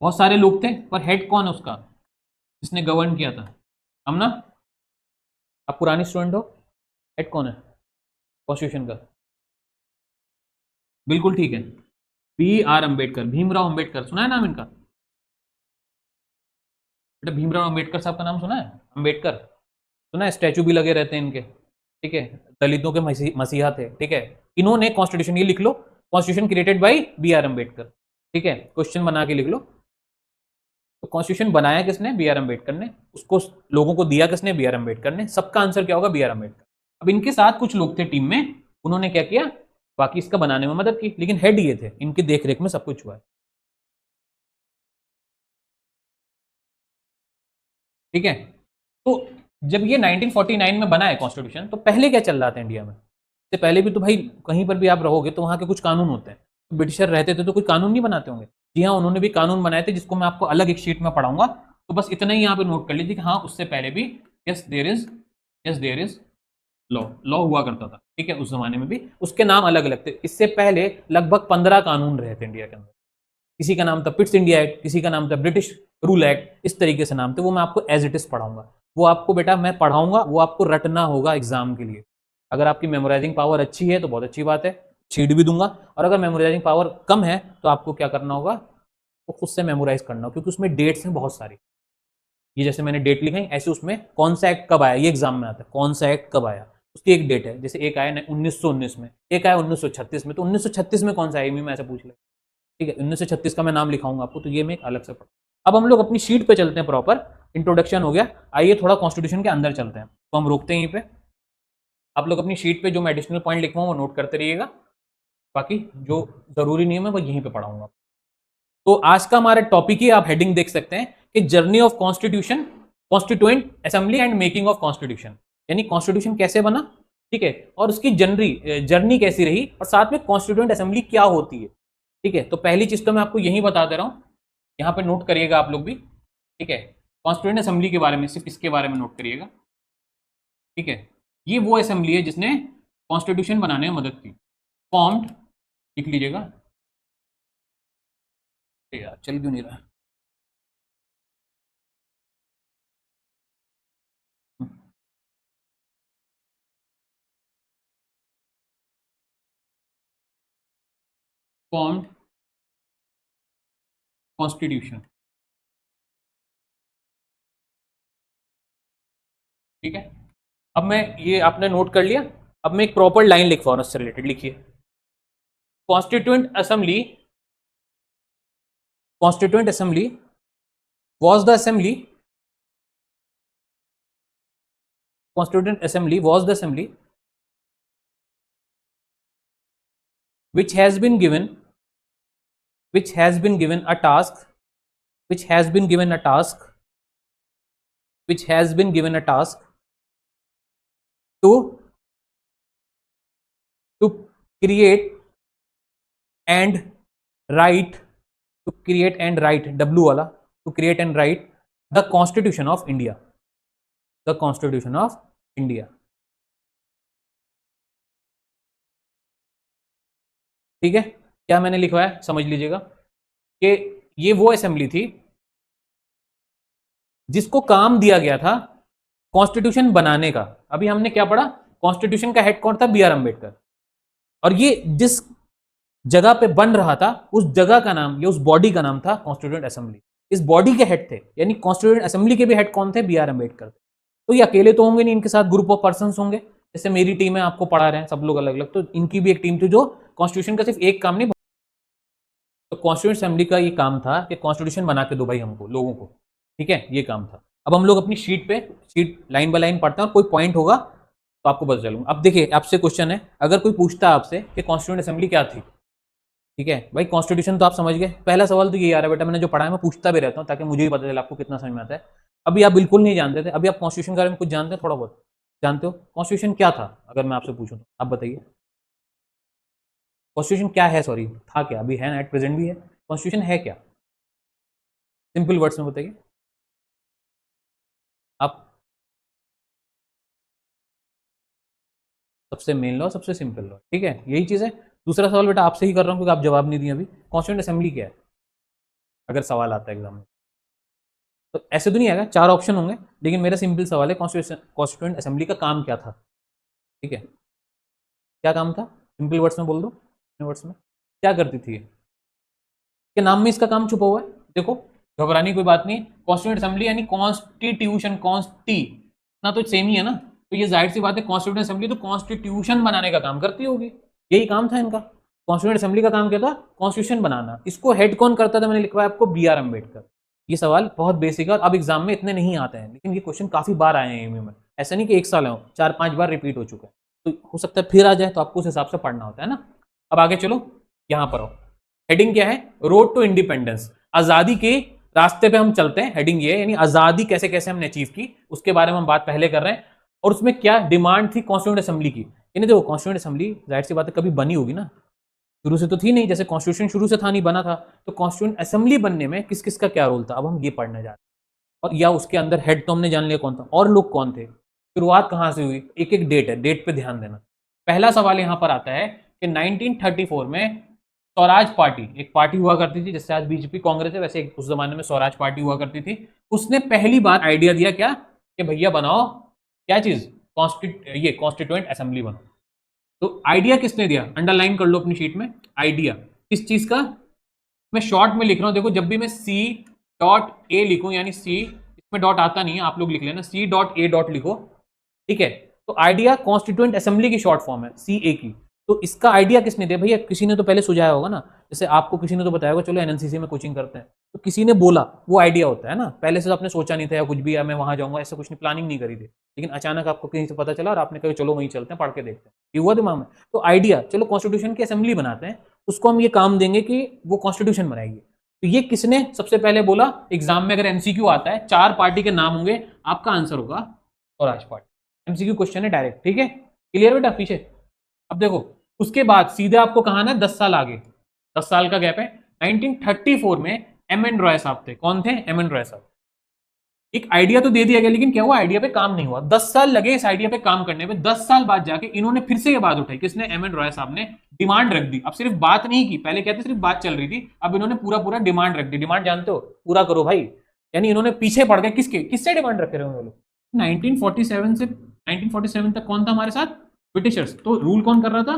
बहुत सारे लोग थे, पर हेड कौन है उसका, जिसने गवर्न किया था, हम ना, आप पुरानी स्टूडेंट हो, हेड कौन है कॉन्स्टिट्यूशन का, बिल्कुल ठीक है, बी आर अम्बेडकर, भीमराव अम्बेडकर, सुना है नाम इनका, बेटा भीमराव अम्बेडकर साहब का नाम सुना है, अम्बेडकर सुना है, स्टैचू भी लगे रहते हैं इनके, ठीक है, दलितों के मसीहा थे, ठीक है, इन्होंने कॉन्स्टिट्यूशन, ये लिख लो, constitution created by B R Ambedkar, ठीक है, क्वेश्चन बना के लिख लो, तो कॉन्स्टिट्यूशन बनाया किसने, बी आर अम्बेडकर ने, उसको लोगों को दिया किसने, बी आर अम्बेडकर ने, सबका आंसर क्या होगा, बी आर अम्बेडकर। अब इनके साथ कुछ लोग थे टीम में, उन्होंने क्या किया, बाकी इसका बनाने में मदद की, लेकिन हेड ये थे, इनकी देखरेख में सब कुछ हुआ है, ठीक है। तो जब ये 1949 में बना है कॉन्स्टिट्यूशन, तो पहले क्या चल रहा था इंडिया में, इससे पहले भी तो भाई कहीं पर भी आप रहोगे तो वहां के कुछ कानून होते हैं, तो ब्रिटिशर रहते थे तो कोई कानून नहीं बनाते होंगे, जी हाँ, उन्होंने भी कानून बनाए थे, जिसको मैं आपको अलग एक शीट में पढ़ाऊंगा, तो बस इतना ही यहाँ पे नोट कर लीजिए कि हाँ उससे पहले भी yes there is law, law हुआ करता था, ठीक है, उस जमाने में भी उसके नाम अलग अलग थे। इससे पहले लगभग 15 कानून रहे थे इंडिया के अंदर, किसी का नाम था पिट्स इंडिया एक्ट, किसी का नाम था ब्रिटिश रूल एक्ट, इस तरीके से नाम थे, वो मैं आपको एज इट इज पढ़ाऊंगा, वो आपको बेटा मैं पढ़ाऊंगा, वो आपको रटना होगा एग्जाम के लिए। अगर आपकी मेमोराइजिंग पावर अच्छी है तो बहुत अच्छी बात है, शीट भी दूंगा, और अगर मेमोराइजिंग पावर कम है तो आपको क्या करना होगा, तो खुद से मेमोराइज करना होगा, क्योंकि उसमें डेट्स हैं बहुत सारी, ये जैसे मैंने डेट लिखी ऐसे उसमें कौन सा एक्ट कब आया, ये एग्जाम में आता है, कौन सा एक्ट कब आया उसकी एक डेट है, जैसे एक आया 1919 में, एक आया 1936 में, तो 1936 में कौन सा आई मैं ऐसा पूछ ले, ठीक है, 1936 का मैं नाम लिखाऊंगा आपको, तो ये मैं एक अलग से पढ़। अब हम लोग अपनी शीट पे चलते हैं, प्रॉपर इंट्रोडक्शन हो गया, आइए थोड़ा कॉन्स्टिट्यूशन के अंदर चलते हैं, तो हम रोकते हैं यहीं पे, आप लोग अपनी शीट पे जो मैं एडिशनल पॉइंट लिखवाऊँ वो नोट करते रहिएगा, बाकी जो जरूरी नहीं है मैं वो यहीं पे पढ़ाऊंगा। तो आज का हमारा टॉपिक ही आप हेडिंग देख सकते हैं कि journey of constitution, constituent assembly and making of constitution, यानी कॉन्स्टिट्यूशन कैसे बना, ठीक है, और उसकी जर्नी कैसी रही, और साथ में कॉन्स्टिट्यूएंट असेंबली क्या होती है, ठीक है। तो पहली चीज तो मैं आपको यही बता दे रहा हूं, यहाँ पे नोट करिएगा आप लोग भी, ठीक है, कॉन्स्टिट्यूएंट असेंबली के बारे में, सिर्फ इसके बारे में नोट करिएगा, ठीक है, ये वो असेंबली है जिसने कॉन्स्टिट्यूशन बनाने में मदद की, फॉर्म्ड, लिख लीजिएगा, यार चल क्यों नहीं रहा, फॉर्म्ड कॉन्स्टिट्यूशन, ठीक है। अब मैं, ये आपने नोट कर लिया, अब मैं एक प्रॉपर लाइन लिखवा रहा हूं उससे रिलेटेड, लिखिए, constituent assembly, constituent assembly was the assembly, constituent assembly was the assembly which has been given, which has been given a task, which has been given a task, which has been given a task to create and write, to create and write, w wala, to create and write the constitution of India, the constitution of India, ठीक है। क्या मैंने लिखवाया समझ लीजिएगा, कि ये वो असेंबली थी जिसको काम दिया गया था कॉन्स्टिट्यूशन बनाने का। अभी हमने क्या पढ़ा, कॉन्स्टिट्यूशन का हेड कौन था, बी आर अम्बेडकर, और ये जिस जगह पे बन रहा था उस जगह का नाम, ये उस बॉडी का नाम था कॉन्स्टिट्यूएंट असेंबली, इस बॉडी के हेड थे, यानी कॉन्स्टिट्यूएंट असेंबली के भी हेड कौन थे, बी आर अम्बेडकर। तो ये अकेले तो होंगे नहीं, इनके साथ ग्रुप ऑफ पर्सन होंगे, जैसे मेरी टीम है, आपको पढ़ा रहे हैं सब लोग अलग अलग, तो इनकी भी एक टीम थी जो कॉन्स्टिट्यूशन का सिर्फ एक काम नहीं, तो कॉन्स्टिट्यूएंट असेंबली का ये काम था कि कॉन्स्टिट्यूशन बना के दो भाई हमको लोगों को, ठीक है, ये काम था। अब हम लोग अपनी शीट पे, शीट लाइन बाय लाइन पढ़ते हैं, और कोई पॉइंट होगा तो आपको बता चलूंगा। अब देखिए आपसे क्वेश्चन है, अगर कोई पूछता है आपसे कि कॉन्स्टिट्यूएंट असेंबली क्या थी, ठीक है भाई, कॉन्स्टिट्यूशन तो आप समझ गए। पहला सवाल तो यही आ रहा है बेटा, मैंने जो पढ़ा है मैं पूछता भी रहता हूँ ताकि मुझे भी पता चले आपको कितना समझ में आता है। अभी आप बिल्कुल नहीं जानते थे, अभी आप कॉन्स्टिट्यूशन के बारे में कुछ जानते हैं, थोड़ा बहुत जानते हो? कॉन्स्टिट्यूशन क्या था अगर मैं आपसे पूछूं तो आप बताइए, कॉन्स्टिट्यूशन क्या है? सॉरी, था क्या? अभी है ना, एट प्रेजेंट भी है। कॉन्स्टिट्यूशन है क्या? सिंपल वर्ड्स में बताइए आप। सबसे मेन लॉ, सबसे सिंपल लॉ, ठीक है, यही चीज है। दूसरा सवाल बेटा आपसे ही कर रहा हूँ क्योंकि आप जवाब नहीं दिए अभी। कॉन्स्टिट्यूंट असेंबली क्या है अगर सवाल आता है एग्जाम में? तो ऐसे तो नहीं आएगा, 4 ऑप्शन होंगे, लेकिन मेरा सिंपल सवाल है, कॉन्स्टिट्यूंट असेंबली का काम क्या था? ठीक है, क्या काम था? सिंपल वर्ड्स में बोल दो, अपने वर्ड्स में क्या करती थी ये? के नाम में इसका काम छुपा हुआ है, देखो, घबराने की कोई बात नहीं। कॉन्स्टिट्यूंट असेंबली यानी कॉन्स्टिट्यूशन, कॉन्स्टी ना तो सेम ही है ना, तो ये जाहिर सी बात है कॉन्स्टिट्यूंट असेंबली तो कॉन्स्टिट्यूशन बनाने का काम करती होगी, यही काम था इनका। कॉन्स्टिट्यूंट असेंबली का काम क्या था? कॉन्स्टिट्यूशन बनाना। इसको हेड कौन करता था? मैंने लिखवाया आपको, बी आर अम्बेडकर। ये सवाल बहुत बेसिक है और अब एग्जाम में इतने नहीं आते हैं, लेकिन ये क्वेश्चन काफी बार आए हैं एमयू में, ऐसा नहीं कि एक साल हो, 4-5 बार रिपीट हो चुका है, तो हो सकता है फिर आ जाए, तो आपको उस हिसाब से पढ़ना होता है ना। अब आगे चलो, यहां पर आओ। हेडिंग क्या है? रोड टू इंडिपेंडेंस, आजादी के रास्ते पे हम चलते हैं। हेडिंग ये है, यानी आजादी कैसे कैसे हमने अचीव की उसके बारे में हम बात पहले कर रहे हैं। और उसमें क्या डिमांड थी कॉन्स्टिट्यूंट असेंबली की? यानी देखो, कॉन्स्टिट्यूंट असेंबली जाहिर सी बात है कभी बनी होगी ना, शुरू से तो थी नहीं, जैसे कॉन्स्टिट्यूशन शुरू से था नहीं बना था, तो कॉन्स्टिट्यूंट असेंबली बनने में किस किस का क्या रोल था, अब हम ये पढ़ने जा रहे हैं। और या उसके अंदर हेड तो हमने जान लिया कौन था, और लोग कौन थे, शुरुआत कहां से हुई, एक एक डेट है, डेट पे ध्यान देना। पहला सवाल यहां पर आता है कि 1934 में स्वराज पार्टी, एक पार्टी हुआ करती थी, जैसे आज बीजेपी कांग्रेस है, वैसे उस जमाने में स्वराज पार्टी हुआ करती थी। उसने पहली बार आइडिया दिया क्या, कि भैया बनाओ क्या चीज, कॉन्स्टिट्यूएंट असेंबली बनाओ। तो आइडिया किसने दिया? अंडरलाइन कर लो अपनी शीट में, आइडिया किस चीज का? मैं शॉर्ट में लिख रहा हूं, देखो, जब भी मैं सी डॉट ए लिखूं, यानी सी, इसमें डॉट आता नहीं है, आप लोग लिख लेना, सी डॉट ए डॉट लिखो, ठीक है। तो आइडिया कॉन्स्टिट्यूएंट असेंबली की शॉर्ट फॉर्म है, सी ए की। तो इसका आइडिया किसने दिया भैया? किसी ने तो पहले सुझाया होगा ना, जैसे आपको किसी ने तो बताया होगा, चलो एनएनसीसी में कोचिंग करते हैं, तो किसी ने बोला, वो आइडिया होता है ना, पहले से तो आपने सोचा नहीं था या कुछ भी, या मैं वहां जाऊंगा, ऐसा कुछ नहीं, प्लानिंग नहीं करी थी, लेकिन अचानक आपको कहीं से पता चला और आपने कहा चलो वहीं चलते हैं, पढ़ के देखते हैं, ये हुआ दिमाग में। तो आइडिया, चलो कॉन्स्टिट्यूशन की असेंबली बनाते हैं, उसको हम ये काम देंगे कि वो कॉन्स्टिट्यूशन बनाएगी। तो ये किसने सबसे पहले बोला? एग्जाम में अगर एमसीक्यू आता है, 4 पार्टी के नाम होंगे, आपका आंसर होगा स्वराज पार्टी। एमसीक्यू क्वेश्चन है डायरेक्ट, ठीक है, क्लियर बेटा पीछे? अब देखो, उसके बाद सीधे आपको कहा ना 10 साल आगे, 10 साल का गैप है। 1934 में एम एन रॉय साहब थे, कौन थे? एम एन रॉय साहब। एक आइडिया तो दे दिया गया, लेकिन क्या हुआ, आइडिया पे काम नहीं हुआ, 10 साल लगे इस आइडिया पे काम करने में। 10 साल बाद जाके इन्होंने फिर से ये बात उठाई, किसने? एम एन रॉय साहब ने डिमांड रख दी। अब सिर्फ बात नहीं की, पहले कहते सिर्फ बात चल रही थी, अब इन्होंने पूरा पूरा डिमांड रख दी। डिमांड जानते हो, पूरा करो भाई, यानी इन्होंने पीछे पड़ गए, किसके, किससे डिमांड रखे रहे लोग? 1947 से 1947 तक कौन था हमारे साथ? ब्रिटिशर्स। तो रूल कौन कर रहा था?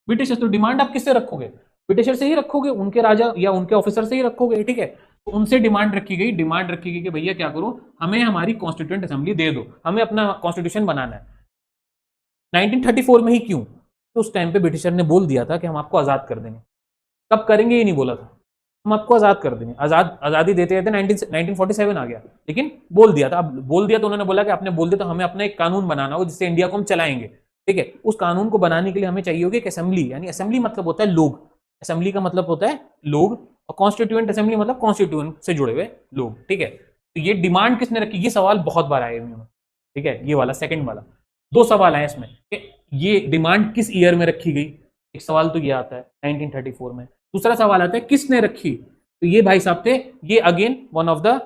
ब्रिटिशर्स। तो डिमांड आप किससे रखोगे? ब्रिटिशर से ही रखोगे, उनके राजा या उनके ऑफिसर से ही रखोगे, ठीक है। तो उनसे डिमांड रखी गई, डिमांड रखी गई कि भैया क्या करो, हमें हमारी कॉन्स्टिट्यूएंट असेंबली दे दो, हमें अपना कॉन्स्टिट्यूशन बनाना है। 1934 में ही क्यों? तो उस टाइम पे ब्रिटिशर ने बोल दिया था कि हम आपको आजाद कर देंगे। कब करेंगे ये नहीं बोला था, हम आपको आजाद कर देंगे। आजादी देते देते 1947 आ गया, लेकिन बोल दिया था। अब बोल दिया तो उन्होंने बोला कि आपने बोल दिया तो हमें अपना एक कानून बनाना हो जिससे इंडिया को हम चलाएंगे, ठीक है। उस कानून को बनाने के लिए हमें चाहिए होगी एक असेंबली, यानी असेंबली मतलब होता है लोग, असेंबली का मतलब होता है लोग, और कॉन्स्टिट्यूएंट असेंबली मतलब कॉन्स्टिट्यूएंट से जुड़े हुए लोग, ठीक है। तो ये डिमांड किसने रखी? ये सवाल बहुत बार आए हुए, ठीक है, ये वाला सेकंड वाला। 2 सवाल आए इसमें कि ये डिमांड किस ईयर में रखी गई, एक सवाल तो ये आता है 1934 में। दूसरा सवाल आता है किसने रखी? तो ये भाई साहब थे, ये अगेन वन ऑफ द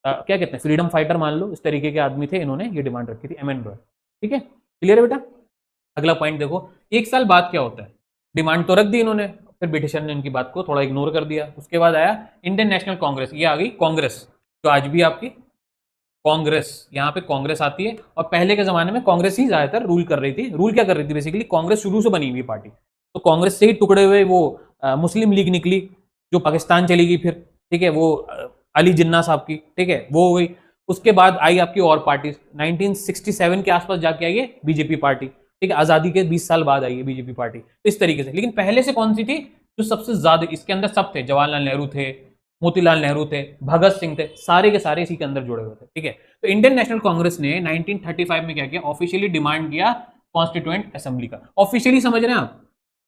क्या कहते हैं, फ्रीडम फाइटर मान लो, इस तरीके के आदमी थे, इन्होंने ये डिमांड रखी थी, एम एन रॉय, ठीक है, क्लियर है बेटा? अगला पॉइंट देखो, 1 साल बाद क्या होता है, डिमांड तो रख दी इन्होंने, फिर ब्रिटिशर ने उनकी बात को थोड़ा इग्नोर कर दिया। उसके बाद आया इंडियन नेशनल कांग्रेस, ये आ गई कांग्रेस, जो आज भी आपकी कांग्रेस, यहाँ पे कांग्रेस आती है। और पहले के जमाने में कांग्रेस ही ज्यादातर रूल कर रही थी। रूल क्या कर रही थी बेसिकली, कांग्रेस शुरू से बनी हुई पार्टी, तो कांग्रेस से ही टुकड़े हुए वो मुस्लिम लीग निकली, जो पाकिस्तान चली गई फिर, ठीक है, वो अली जिन्ना साहब की, ठीक है, वो हो गई। उसके बाद आई आपकी और पार्टी, 1967 के आसपास जाके आई है बीजेपी पार्टी, ठीक है, आजादी के 20 साल बाद आई है बीजेपी पार्टी, तो इस तरीके से। लेकिन पहले से कौन सी थी जो सबसे ज्यादा, इसके अंदर सब थे, जवाहरलाल नेहरू थे, मोतीलाल नेहरू थे, भगत सिंह थे, सारे के सारे इसी के अंदर जुड़े हुए थे, ठीक है। तो इंडियन नेशनल कांग्रेस ने 1935 में क्या किया, ऑफिशियली डिमांड किया कॉन्स्टिट्यूएंट असेंबली का। ऑफिशियली समझ रहे हैं आप,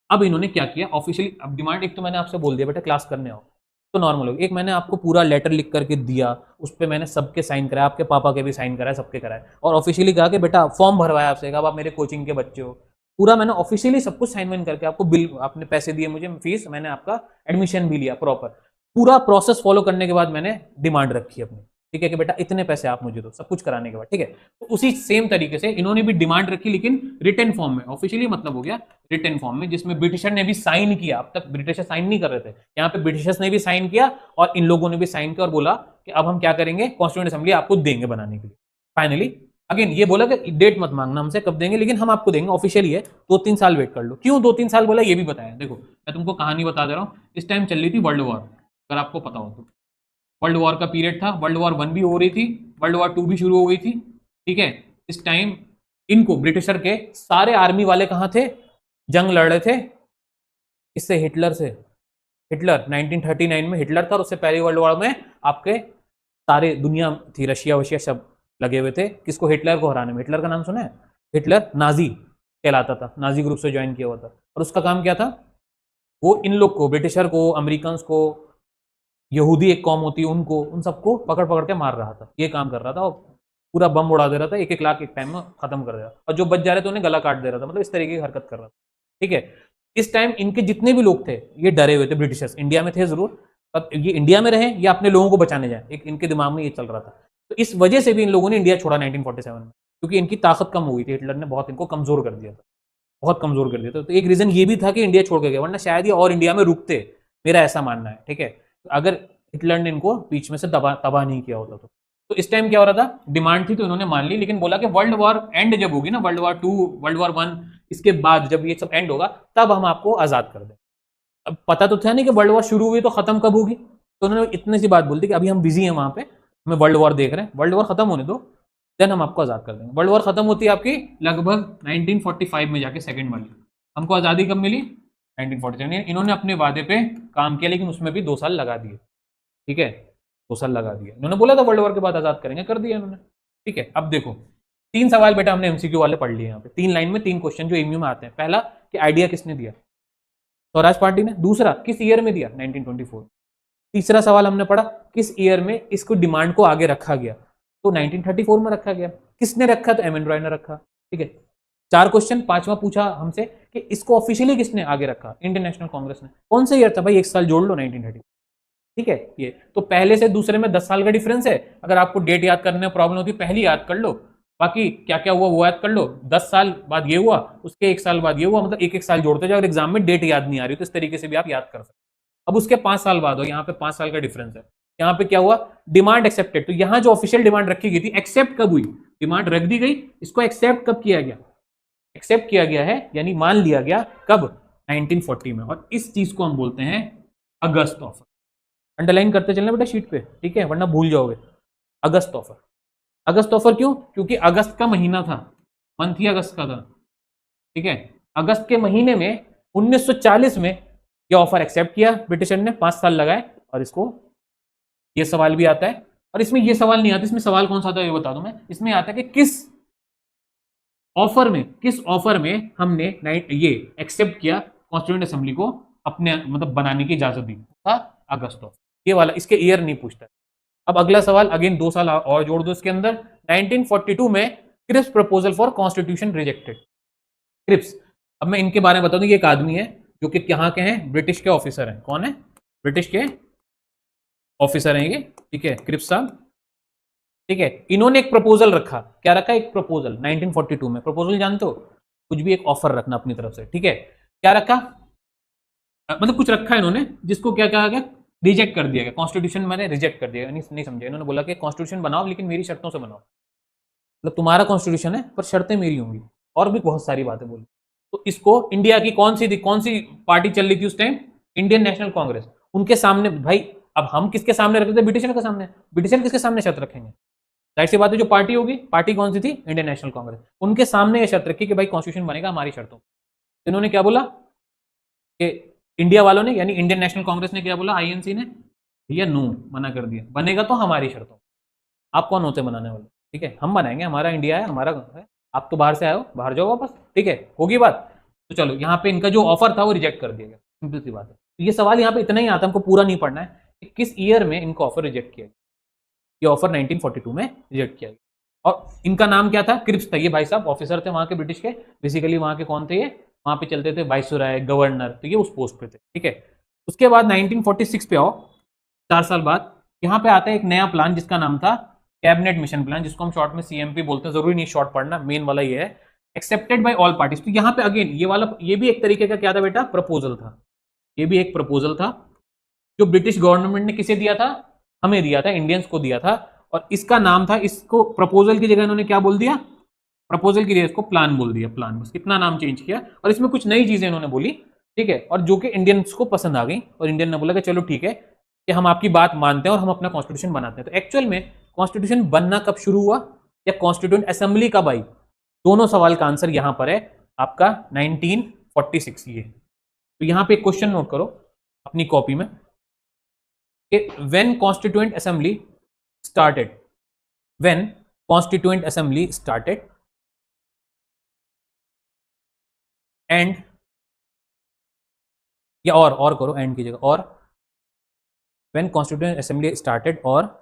अब इन्होंने क्या किया ऑफिशियली, अब डिमांड एक तो मैंने आपसे बोल दिया बेटा क्लास करने आओ तो नॉर्मल होगी, एक मैंने आपको पूरा लेटर लिख करके दिया, उस पर मैंने सबके साइन कराया, आपके पापा के भी साइन कराए, सबके कराए, और ऑफिशियली कहा कि बेटा फॉर्म भरवाया आपसे, कहा आप मेरे कोचिंग के बच्चे हो, पूरा मैंने ऑफिशियली सब कुछ साइन वाइन करके आपको बिल, आपने पैसे दिए मुझे फीस, मैंने आपका एडमिशन भी लिया प्रॉपर, पूरा प्रोसेस फॉलो करने के बाद मैंने डिमांड रखी अपनी, ठीक है कि बेटा इतने पैसे आप मुझे दो, सब कुछ कराने के बाद, ठीक है। तो उसी सेम तरीके से इन्होंने भी डिमांड रखी, लेकिन रिटन फॉर्म में, ऑफिशियली मतलब हो गया रिटन फॉर्म में, जिसमें ब्रिटिशर ने भी साइन किया, अब तक ब्रिटिशर साइन नहीं कर रहे थे, यहाँ पे ब्रिटिशर्स ने भी साइन किया और इन लोगों ने भी साइन किया और बोला कि अब हम क्या करेंगे, कॉन्स्टिट्यूएंट असेंबली आपको देंगे बनाने के लिए। फाइनली अगेन ये बोला कि डेट मत मांगना हमसे कब देंगे, लेकिन हम आपको देंगे, ऑफिशियली है, 2-3 साल वेट कर लो। क्यों 2-3 साल बोला ये भी बताया, देखो मैं तुमको कहानी बता दे रहा हूँ, इस टाइम चल रही थी वर्ल्ड वॉर, अगर आपको पता हो तो, वर्ल्ड वॉर का पीरियड था, वर्ल्ड वॉर 1 भी हो रही थी, वर्ल्ड वॉर 2 भी शुरू हो गई थी, ठीक है। इस टाइम इनको ब्रिटिशर के सारे आर्मी वाले कहाँ थे, जंग लड़ रहे थे, इससे हिटलर से, हिटलर 1939 में हिटलर था, और उससे पहले वर्ल्ड वॉर में आपके सारे दुनिया थी, रशिया वशिया सब लगे हुए थे, किसको, हिटलर को हराने में। हिटलर का नाम सुना है, हिटलर नाजी कहलाता था, नाजी ग्रुप से ज्वाइन किया हुआ था, और उसका काम क्या था, वो इन लोग को, ब्रिटिशर को, अमेरिकन को, यहूदी एक कौम होती है उनको, उन सबको पकड़ पकड़ के मार रहा था, ये काम कर रहा था, और पूरा बम उड़ा दे रहा था, 1-1 लाख एक टाइम में खत्म कर दिया, और जो बच जा रहे थे उन्हें गला काट दे रहा था, मतलब इस तरीके की हरकत कर रहा था, ठीक है। इस टाइम इनके जितने भी लोग थे ये डरे हुए थे, ब्रिटिशर्स इंडिया में थे जरूर, अब ये इंडिया में रहे या अपने लोगों को बचाने जाए, एक इनके दिमाग में ये चल रहा था। तो इस वजह से भी इन लोगों ने इंडिया छोड़ा 1947 में, क्योंकि इनकी ताकत कम हो गई थी, हिटलर ने बहुत इनको कमजोर कर दिया था, बहुत कमजोर कर दिया था। तो एक रीजन ये भी था कि इंडिया छोड़ के गए, वरना शायद ये और इंडिया में रुकते, मेरा ऐसा मानना है, ठीक है, अगर हिटलर ने इनको बीच में से तबाह नहीं किया होता तो इस टाइम क्या हो रहा था, डिमांड थी तो इन्होंने मान ली, लेकिन बोला कि वर्ल्ड वॉर एंड जब होगी ना, वर्ल्ड वॉर 2, वर्ल्ड वॉर 1, इसके बाद जब ये सब एंड होगा तब हम आपको आजाद कर दें। अब पता तो था नहीं कि वर्ल्ड वॉर शुरू हुई तो खत्म कब होगी, तो उन्होंने इतनी सी बात बोल दी कि अभी हम बिजी हैं वहां पे, हमें वर्ल्ड वॉर देख रहे हैं, वर्ल्ड वॉर खत्म होने दो, देन हम आपको आजाद कर देंगे। वर्ल्ड वॉर खत्म होती है आपकी लगभग 1945 में जाके, सेकंड वाली। हमको आजादी कब मिली, 1947। इन्होंने अपने वादे पे काम किया, लेकिन उसमें भी 2 साल लगा दिए, ठीक है, 2 साल लगा दिए। इन्होंने बोला था वर्ल्ड वॉर के बाद आजाद करेंगे, कर दिया इन्होंने, ठीक है। अब देखो 3 सवाल बेटा हमने एमसीक्यू वाले पढ़ लिए यहाँ पे, 3 लाइन में 3 क्वेश्चन जो एमयू में आते हैं। पहला कि आइडिया किसने दिया, स्वराज पार्टी ने। दूसरा किस ईयर में दिया, 1924। तीसरा सवाल हमने पढ़ा किस ईयर में इसको डिमांड को आगे रखा गया, तो 1934 में रखा गया। किसने रखा, तो एम एन रॉय ने रखा, ठीक है। 4 क्वेश्चन। 5वां पूछा हमसे कि इसको ऑफिशियली किसने आगे रखा, इंडियन नेशनल कांग्रेस ने। कौन सा ईयर था भाई, 1 साल जोड़ लो, 1930, ठीक है। ये तो पहले से दूसरे में 10 साल का डिफरेंस है। अगर आपको डेट याद करने में प्रॉब्लम होती है, पहली याद कर लो, बाकी क्या क्या हुआ वो याद कर लो। 10 साल बाद ये हुआ, उसके 1 साल बाद ये हुआ, मतलब 1-1 साल जोड़ते जाओ। अगर एग्जाम में डेट याद नहीं आ रही तो इस तरीके से भी आप याद कर सकते। अब उसके 5 साल बाद हो, यहाँ पे 5 साल का डिफरेंस है। यहाँ पे क्या हुआ, डिमांड एक्सेप्टेड। तो यहाँ जो ऑफिशियल डिमांड रखी गई थी, एक्सेप्ट कब हुई, डिमांड रख दी गई, इसको एक्सेप्ट कब किया गया, एक्सेप्ट किया गया है, यानी मान लिया गया कब, 1940 में। और इस चीज को हम बोलते हैं अगस्त ऑफर। अंडरलाइन करते चलना बेटा शीट पे, ठीक है, वरना भूल जाओगे। अगस्त ऑफर, अगस्त ऑफर क्यों, क्योंकि अगस्त का महीना था, मंथ ही अगस्त का था, ठीक है। अगस्त के महीने में 1940 में यह ऑफर एक्सेप्ट किया ब्रिटिशर ने, 5 साल लगाए। और इसको ये सवाल भी आता है, और इसमें ये सवाल नहीं आता, इसमें सवाल कौन सा आता है ये बता दूं मैं। इसमें आता है कि किस ऑफर में हमने ये एक्सेप्ट किया कॉन्स्टिट्यूएंट असेंबली को अपने मतलब बनाने की इजाजत दी, था अगस्त ऑफर। ये वाला, इसके ईयर नहीं पूछता। अब अगला सवाल, अगेन 2 साल और जोड़ दो इसके अंदर। 1942 में Cripps proposal for constitution rejected. Cripps, अब मैं इनके बारे में बता दूं, ये एक आदमी है जो कि यहाँ के हैं, ब्रिटिश के ऑफिसर हैं। कौन है, ब्रिटिश के ऑफिसर हैं ये, ठीक है, क्रिप्स साहब, ठीक है। इन्होंने एक प्रपोजल रखा, क्या रखा, एक प्रपोजल 1942 में। प्रपोजल जानते हो, कुछ भी एक ऑफर रखना अपनी तरफ से, ठीक है। क्या रखा, मतलब कुछ रखा इन्होंने, जिसको क्या कहा गया, रिजेक्ट कर दिया गया। कॉन्स्टिट्यूशन मैंने रिजेक्ट कर दिया, नहीं समझे। इन्होंने बोला कि कॉन्स्टिट्यूशन बनाओ लेकिन मेरी शर्तों से बनाओ, मतलब तुम्हारा कॉन्स्टिट्यूशन है पर शर्तें मेरी होंगी, और भी बहुत सारी बातें बोली। तो इसको इंडिया की कौन सी पार्टी चल रही थी उस टाइम, इंडियन नेशनल कांग्रेस। उनके सामने भाई, अब हम किसके सामने रखते थे, ब्रिटिशर के सामने। ब्रिटिशर किसके सामने शर्त रखेंगे, जाहिर सी बात है जो पार्टी होगी, पार्टी कौन सी थी, इंडियन नेशनल कांग्रेस। उनके सामने ये शर्त रखी कि भाई कॉन्स्टिट्यूशन बनेगा हमारी शर्तों। इन्होंने क्या बोला कि इंडिया वालों ने, यानी इंडियन नेशनल कांग्रेस ने क्या बोला, आईएनसी ने, भैया नो, मना कर दिया, बनेगा तो हमारी शर्तों। आप कौन होते बनाने वाले, ठीक है, हम बनाएंगे, हमारा इंडिया है, हमारा है, आप तो बाहर से आए हो, बाहर जाओ वापस, ठीक है, होगी बात। तो चलो यहाँ पे इनका जो ऑफर था वो रिजेक्ट कर दिया गया, सिंपल सी बात है। तो ये सवाल यहाँ पे इतना ही आता है, हमको पूरा नहीं पढ़ना है कि किस ईयर में इनको ऑफर रिजेक्ट किया गया। ये ऑफर 1942 में रिजेक्ट किया गया। और इनका नाम क्या था? क्रिप्स था। ये भाई साहब ऑफिसर थे वहां के ब्रिटिश के, बेसिकली वहां के कौन थे ये, वहां पे चलते थे वाइसराय, गवर्नर, तो ये उस पोस्ट पे थे, ठीक है। उसके बाद 1946 पे आओ, 4 साल बाद यहाँ पे आता है एक नया प्लान जिसका नाम था कैबिनेट मिशन प्लान, जिसको हम शॉर्ट में सीएमपी बोलते हैं। जरूरी नहीं शॉर्ट पढ़ना, मेन वाला ये है, एक्सेप्टेड बाय ऑल पार्टीज। तो यहाँ पे अगेन ये वाला, ये भी एक तरीके का क्या था बेटा, प्रपोजल था। ये भी एक प्रपोजल था जो ब्रिटिश गवर्नमेंट ने किसे दिया था, हमें दिया था, इंडियंस को दिया था। और इसका नाम था, इसको प्रपोजल की जगह इन्होंने क्या बोल दिया, प्रपोजल की जगह इसको प्लान बोल दिया, प्लान, बस कितना नाम चेंज किया। और इसमें कुछ नई चीजें इन्होंने बोली, ठीक है, और जो कि इंडियंस को पसंद आ गई, और इंडियन ने बोला कि चलो ठीक है कि हम आपकी बात मानते हैं और हम अपना कॉन्स्टिट्यूशन बनाते हैं। तो एक्चुअल में कॉन्स्टिट्यूशन बनना कब शुरू हुआ या कॉन्स्टिट्यूएंट असेंबली कब आई, दोनों सवाल का आंसर यहां पर है आपका 1946। ये तो यहां पे एक क्वेश्चन नोट करो अपनी कॉपी में कि when constituent assembly started, when constituent assembly started and, या और करो एंड की जगह, और व्हेन कॉन्स्टिट्यूएंट असेंबली स्टार्टेड, और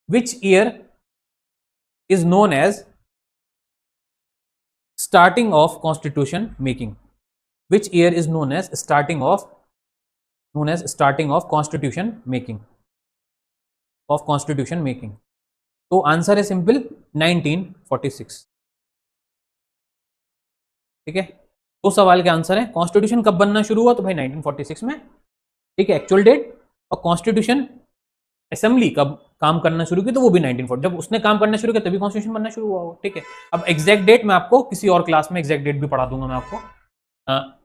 which year is known as starting of constitution making, which year is known as starting of constitution making, तो आंसर है सिंपल 1946, ठीक है। दो सवाल के आंसर है, कॉन्स्टिट्यूशन कब बनना शुरू हुआ, तो भाई 1946 में, ठीक है, एक्चुअल डेट। और कॉन्स्टिट्यूशन असेंबली कब काम करना शुरू की, तो वो भी 1940, जब उसने काम करना शुरू किया तभी कॉन्स्टिट्यूशन बनना शुरू हुआ, ठीक है। अब एग्जैक्ट डेट मैं आपको किसी और क्लास में एग्जैक्ट डेट भी पढ़ा दूंगा मैं आपको,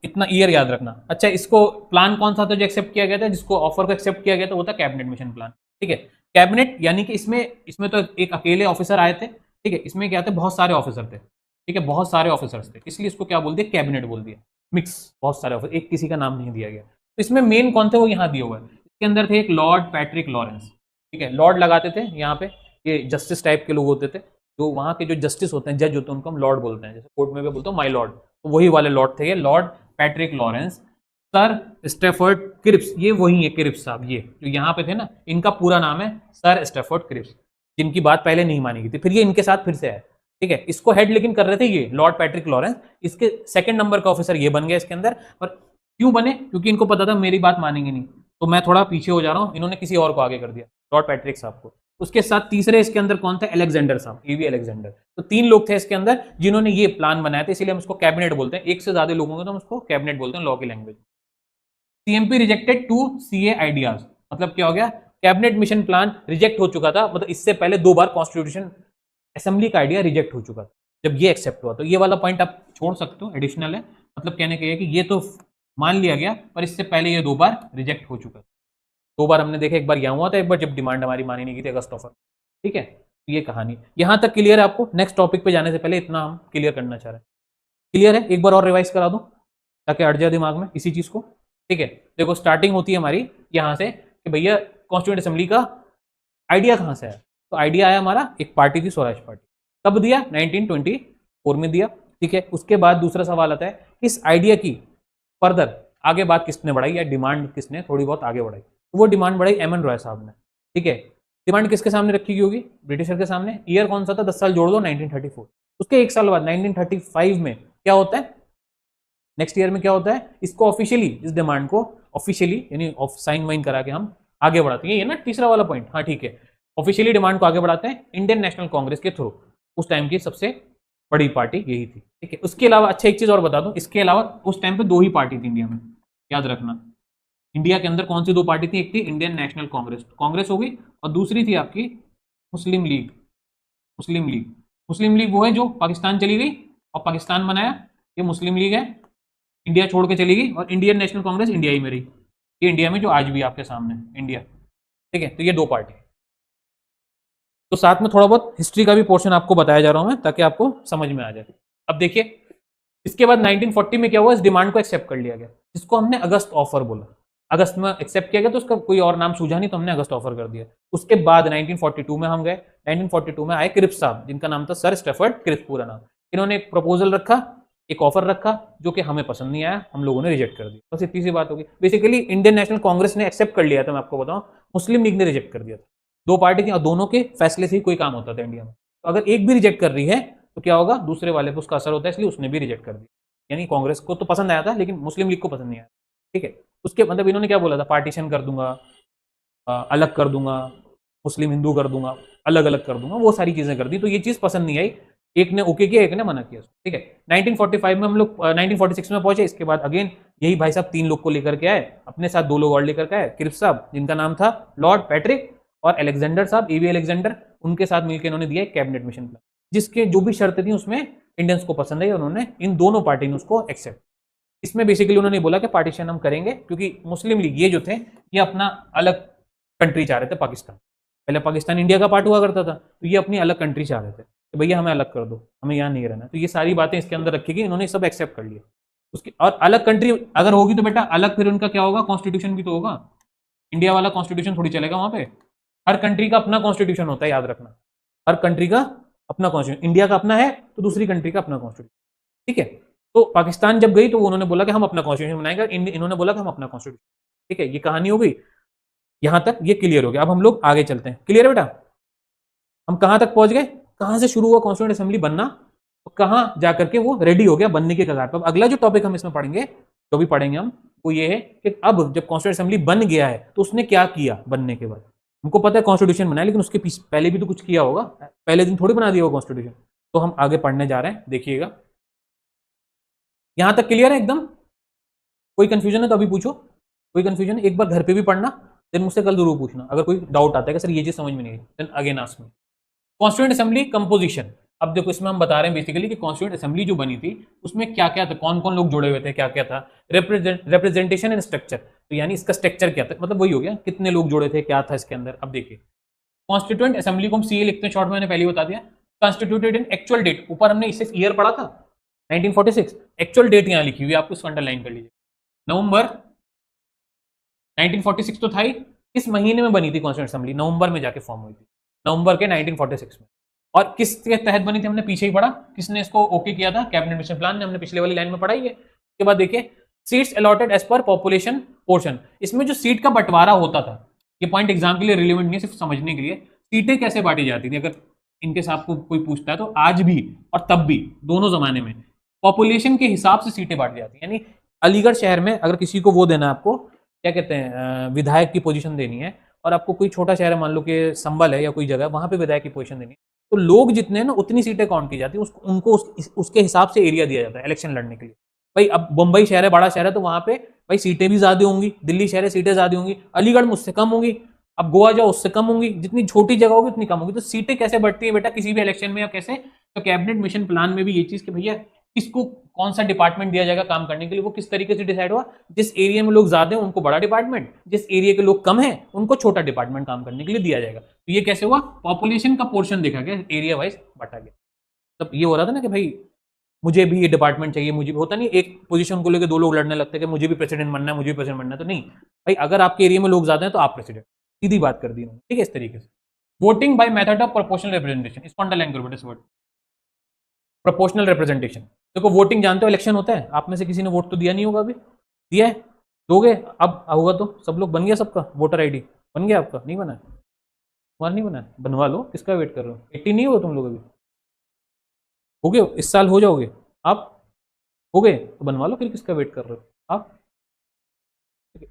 इतना ईयर याद रखना। अच्छा, इसको प्लान कौन सा था जो एक्सेप्ट किया गया था, जिसको ऑफर को एक्सेप्ट किया गया था, वो था कैबिनेट मिशन प्लान, ठीक है। कैबिनेट यानी कि इसमें तो एक अकेले ऑफिसर आए थे, ठीक है, इसमें क्या थे, बहुत सारे ऑफिसर थे, ठीक है, बहुत सारे ऑफिसर्स थे, इसलिए इसको क्या बोल दिया, कैबिनेट बोल दिया, मिक्स, बहुत सारे ऑफिसर, एक किसी का नाम नहीं दिया गया। तो इसमें मेन कौन थे वो यहाँ दिया हुआ है, इसके अंदर थे एक लॉर्ड पैट्रिक लॉरेंस, ठीक है, लॉर्ड लगाते थे यहाँ पे, ये जस्टिस टाइप के लोग होते थे, जो वहाँ के जो जस्टिस होते हैं, जज होते हैं, उनको हम लॉर्ड बोलते हैं, जैसे कोर्ट में भी बोलते हैं माय लॉर्ड, तो वही वाले लॉर्ड थे ये, Lord Patrick Lawrence. Sir Stafford Cripps, ये वही है क्रिप्स साहब, ये जो यहाँ पे थे ना, इनका पूरा नाम है सर स्टेफर्ड क्रिप्स, जिनकी बात पहले नहीं मानी गई थी, फिर ये इनके साथ फिर से आए, ठीक है। इसको हेड लेकिन कर रहे थे ये लॉर्ड पैट्रिक लॉरेंस, इसके सेकंड नंबर का ऑफिसर ये बन गया इसके अंदर। और क्यों बने, क्योंकि इनको पता था मेरी बात मानेंगे नहीं, तो मैं थोड़ा पीछे हो जा रहा हूँ, इन्होंने किसी और को आगे कर दिया, लॉर्ड पैट्रिक साहब को। उसके साथ तीसरे इसके अंदर कौन था, अलेक्जेंडर साहब, एवी अलेक्जेंडर। तो 3 लोग थे इसके अंदर जिन्होंने ये प्लान बनाया था, इसीलिए हम उसको कैबिनेट बोलते हैं, एक से ज्यादा लोगों को तो हम उसको कैबिनेट बोलते हैं लॉ की language. CMP rejected 2 CA ideas, मतलब क्या हो गया, कैबिनेट मिशन प्लान रिजेक्ट हो चुका था, मतलब इससे पहले 2 बार कॉन्स्टिट्यूशन असेंबली का आइडिया रिजेक्ट हो चुका था, जब ये एक्सेप्ट हुआ। तो ये वाला पॉइंट आप छोड़ सकते हो, एडिशनल है, मतलब कहने का कि ये तो मान लिया गया, पर इससे पहले ये 2 बार रिजेक्ट हो चुका था। 2 बार हमने देखा, एक बार यहाँ हुआ था, एक बार जब डिमांड हमारी मानी नहीं गई थी अगस्त ऑफर, ठीक है। तो ये कहानी यहाँ तक क्लियर है आपको, नेक्स्ट टॉपिक पे जाने से पहले इतना हम क्लियर करना चाह रहे हैं। क्लियर है, एक बार और रिवाइज करा दूं ताकि अट जाए दिमाग में इसी चीज को, ठीक है। देखो स्टार्टिंग होती है हमारी यहाँ से कि भैया कॉन्स्टिट्यूएंट असेंबली का आइडिया कहाँ से आया, तो आइडिया आया हमारा, एक पार्टी थी स्वराज पार्टी, कब दिया, 1924 में दिया, ठीक है। उसके बाद दूसरा सवाल आता है, इस आइडिया की फर्दर आगे बात किसने बढ़ाई, या डिमांड किसने थोड़ी बहुत आगे बढ़ाई, तो वो डिमांड बढ़ाई एम एन रॉय साहब ने, ठीक है। डिमांड किसके सामने रखी गई होगी, ब्रिटिशर के सामने। ईयर कौन सा था, 10 साल जोड़ दो, 1934। उसके 1 साल बाद 1935 में क्या होता है, नेक्स्ट ईयर में क्या होता है, इसको ऑफिशियली, इस डिमांड को ऑफिशियली यानी साइन वाइन करा के हम आगे बढ़ाते हैं, ये ना तीसरा वाला पॉइंट, हाँ ठीक है, ऑफिशियली डिमांड को आगे बढ़ाते हैं इंडियन नेशनल कांग्रेस के थ्रू, उस टाइम की सबसे बड़ी पार्टी यही थी, ठीक है। उसके अलावा अच्छा एक चीज और बता दूं, इसके अलावा उस टाइम पे 2 ही पार्टी थी इंडिया में, याद रखना, इंडिया के अंदर कौन सी 2 पार्टी थी, एक थी इंडियन नेशनल कांग्रेस हो गई, और दूसरी थी आपकी मुस्लिम लीग। मुस्लिम लीग वो है जो पाकिस्तान चली गई और पाकिस्तान बनाया, ये मुस्लिम लीग है, इंडिया छोड़ के चली गई, और इंडियन नेशनल कांग्रेस इंडिया ही में रही, ये इंडिया में जो आज भी आपके सामने इंडिया, ठीक है। तो ये 2 पार्टी, तो साथ में थोड़ा बहुत हिस्ट्री का भी पोर्शन आपको बताया जा रहा हूं मैं, ताकि आपको समझ में आ जाए। अब देखिए इसके बाद 1940 में क्या हुआ, इस डिमांड को एक्सेप्ट कर लिया गया, जिसको हमने अगस्त ऑफर बोला, अगस्त में एक्सेप्ट किया गया, तो उसका कोई और नाम सूझा नहीं, तो हमने अगस्त ऑफर कर दिया। उसके बाद 1942 में हम गए, 1942 में आए क्रिप्स साहब, जिनका नाम था सर स्टेफर्ड क्रिप्स पूरा नाम। इन्होंने एक प्रपोजल रखा एक ऑफर रखा जो कि हमें पसंद नहीं आया, हम लोगों ने रिजेक्ट कर दिया, बस इतनी सी बात होगी। बेसिकली इंडियन नेशनल कांग्रेस ने एक्सेप्ट कर लिया था, मैं आपको बताऊं, मुस्लिम लीग ने रिजेक्ट कर दिया था। दो पार्टी के और दोनों के फैसले से ही कोई काम होता था इंडिया में। तो अगर एक भी रिजेक्ट कर रही है तो क्या होगा, दूसरे वाले पर उसका असर होता है, इसलिए उसने भी रिजेक्ट कर दिया। यानी कांग्रेस को तो पसंद आया था लेकिन मुस्लिम लीग को पसंद नहीं आया। ठीक है, उसके मतलब इन्होंने क्या बोला था, पार्टीशन कर दूंगा, अलग कर दूंगा, मुस्लिम हिंदू कर दूंगा, अलग अलग कर दूंगा, वो सारी चीजें कर दी। तो ये चीज पसंद नहीं आई, एक ने ओके किया, एक ने मना किया। ठीक है, 1945 में हम लोग 1946 में पहुंचे। इसके बाद अगेन यही भाई साहब 3 लोग को लेकर के आए, अपने साथ 2 लोग और लेकर के आए, क्रिप्स साहब जिनका नाम था लॉर्ड पैट्रिक, और अलेक्जेंडर साहब, एवी अलेक्जेंडर, उनके साथ मिलकर इन्होंने दिया एक कैबिनेट मिशन प्लान, जिसके जो भी शर्तें थी उसमें इंडियंस को पसंद आई, उन्होंने इन दोनों पार्टी ने उसको एक्सेप्ट। इसमें बेसिकली उन्होंने बोला कि पार्टीशन हम करेंगे, क्योंकि मुस्लिम लीग ये जो थे ये अपना अलग कंट्री चाह रहे थे, पाकिस्तान। पहले पाकिस्तान इंडिया का पार्ट हुआ करता था, तो ये अपनी अलग कंट्री चाह रहे थे कि भैया हमें अलग कर दो, हमें यहाँ नहीं रहना। तो ये सारी बातें इसके अंदर रखी गई, इन्होंने सब एक्सेप्ट कर लिया। उसकी और अलग कंट्री अगर होगी तो बेटा अलग फिर उनका क्या होगा, कॉन्स्टिट्यूशन भी तो होगा। इंडिया वाला कॉन्स्टिट्यूशन थोड़ी चलेगा वहां पे। हर कंट्री का अपना कॉन्स्टिट्यूशन होता है, याद रखना, हर कंट्री का अपना कॉन्स्टिट्यूशन। इंडिया का अपना है तो दूसरी कंट्री का अपना कॉन्स्टिट्यूशन। ठीक है, तो पाकिस्तान जब गई तो उन्होंने बोला कि हम अपना कॉन्स्टिट्यूशन बनाएंगे, इन्होंने बोला कि हम अपना कॉन्स्टिट्यूशन। ठीक है, ये कहानी हो गई, यहां तक ये क्लियर हो गया। अब हम लोग आगे चलते हैं। क्लियर है बेटा, हम कहां तक पहुंच गए, कहां से शुरू हुआ कॉन्स्टिट्यूंट असेंबली बनना, तो कहां जाकर के वो रेडी हो गया बनने के कगार पर। अगला जो टॉपिक हम इसमें पढ़ेंगे, जो भी पढ़ेंगे हम, वो ये है कि अब जब कॉन्स्टिट्यूंट असेंबली बन गया है तो उसने क्या किया बनने के बाद। हमको पता है कॉन्स्टिट्यूशन बनाया, लेकिन उसके पहले भी तो कुछ किया होगा, पहले दिन थोड़ी बना दिया होगा कॉन्स्टिट्यूशन। तो हम आगे पढ़ने जा रहे हैं, देखिएगा। यहां तक क्लियर है एकदम? कोई कंफ्यूजन है तो अभी पूछो, कोई कंफ्यूजन एक बार घर पे भी पढ़ना, देन मुझसे कल जरूर पूछना। अगर कोई डाउट आता है कि सर ये चीज समझ में नहीं आई, then again ask me. Constituent assembly composition. अब देखो इसमें हम बता रहे हैं बेसिकली कि कॉन्स्टिट्यूएंट असेंबली जो बनी थी उसमें क्या क्या था, कौन कौन लोग जुड़े हुए थे, क्या क्या था। रिप्रेजेंटेशन एंड स्ट्रक्चर, तो यानी इसका स्ट्रक्चर क्या था, मतलब वही हो गया, कितने लोग जुड़े थे, क्या था इसके अंदर। अब देखिए कॉन्स्टिट्यूएंट असेंबली को हम सीए लिखते हैं शॉर्ट में, मैंने पहले बता दिया। कॉन्स्टिट्यूटेड इन एक्चुअल डेट, ऊपर हमने इससे ईयर पढ़ा था 1946, एक्चुअल डेट यहां लिखी हुई है, आपको इसको अंडरलाइन कर लीजिए। नवंबर 1946 तो था ही, इस महीने में बनी थी कॉन्स्टिट्यूएंट असेंबली, नवंबर में जाके फॉर्म हुई थी, नवंबर के 1946 में। और किसके तहत बनी थी हमने पीछे ही पढ़ा, किसने इसको ओके किया था, कैबिनेट मिशन प्लान ने, हमने पिछले वाली लाइन में पढ़ा ही है। उसके बाद देखिए seats allotted as per population portion, इसमें जो सीट का बंटवारा होता था, ये पॉइंट एग्जाम के लिए रिलेवेंट नहीं, सिर्फ समझने के लिए, सीटें कैसे बांटी जाती थी। अगर इनके साथ आपको कोई पूछता है तो आज भी और तब भी दोनों जमाने में पॉपुलेशन के हिसाब से सीटें बांटी जाती है। यानी अलीगढ़ शहर में अगर किसी को वो देना है, आपको क्या कहते हैं, विधायक की पोजीशन देनी है, और आपको कोई छोटा शहर है, मान लो कि संबल है या कोई जगह, वहां पे विधायक की पोजीशन देनी है, तो लोग जितने हैं ना उतनी सीटें काउंट की जाती है, उनको उसके हिसाब से एरिया दिया जाता है इलेक्शन लड़ने के लिए। भाई अब मुंबई शहर है, बड़ा शहर है, तो वहां पे भाई सीटें भी ज्यादा होंगी, दिल्ली शहर है सीटें ज्यादा होंगी, अलीगढ़ मुझसे कम होंगी, अब गोवा जाओ उससे कम होंगी, जितनी छोटी जगह होगी उतनी कम होगी। तो सीटें कैसे बढ़ती है बेटा किसी भी इलेक्शन में या कैसे, तो कैबिनेट मिशन प्लान में भी ये चीज कि भैया किसको कौन सा डिपार्टमेंट दिया जाएगा काम करने के लिए, वो किस तरीके से डिसाइड हुआ। जिस एरिया में लोग ज्यादा हैं उनको बड़ा डिपार्टमेंट, जिस एरिया के लोग कम हैं उनको छोटा डिपार्टमेंट काम करने के लिए दिया जाएगा। तो ये कैसे हुआ, पॉपुलेशन का पोर्शन देखा गया, एरिया वाइज बांटा गया। तब ये हो रहा था ना कि भाई मुझे भी ये डिपार्टमेंट चाहिए, मुझे भी होता नहीं, एक पोजीशन को लेकर 2 लोग लड़ने लगते हैं कि मुझे भी प्रेसिडेंट बनना है, मुझे भी प्रेसिडेंट बनना है। तो नहीं भाई, अगर आपके एरिया में लोग ज्यादा हैं तो आप प्रेसिडेंट, सीधी बात कर दी उन्होंने। ठीक है, इस तरीके से। Voting by method of proportional representation, इसको अंडरलाइन करो बेटा, वर्ड प्रोपोर्शनल रिप्रेजेंटेशन। देखो वोटिंग जानते हो, इलेक्शन होता है, आप में से किसी ने वोट तो दिया नहीं होगा, अभी दिया है, दोगे अब होगा तो। सब लोग बन गया, सबका वोटर आईडी बन गया, आपका नहीं बना है, तुम्हारा नहीं बना है, बनवा लो, किसका वेट कर रहे हो, 18 नहीं हो तुम लोग अभी, हो गए इस साल हो जाओगे आप, हो गए तो बनवा लो, फिर किसका वेट कर रहे हो आप।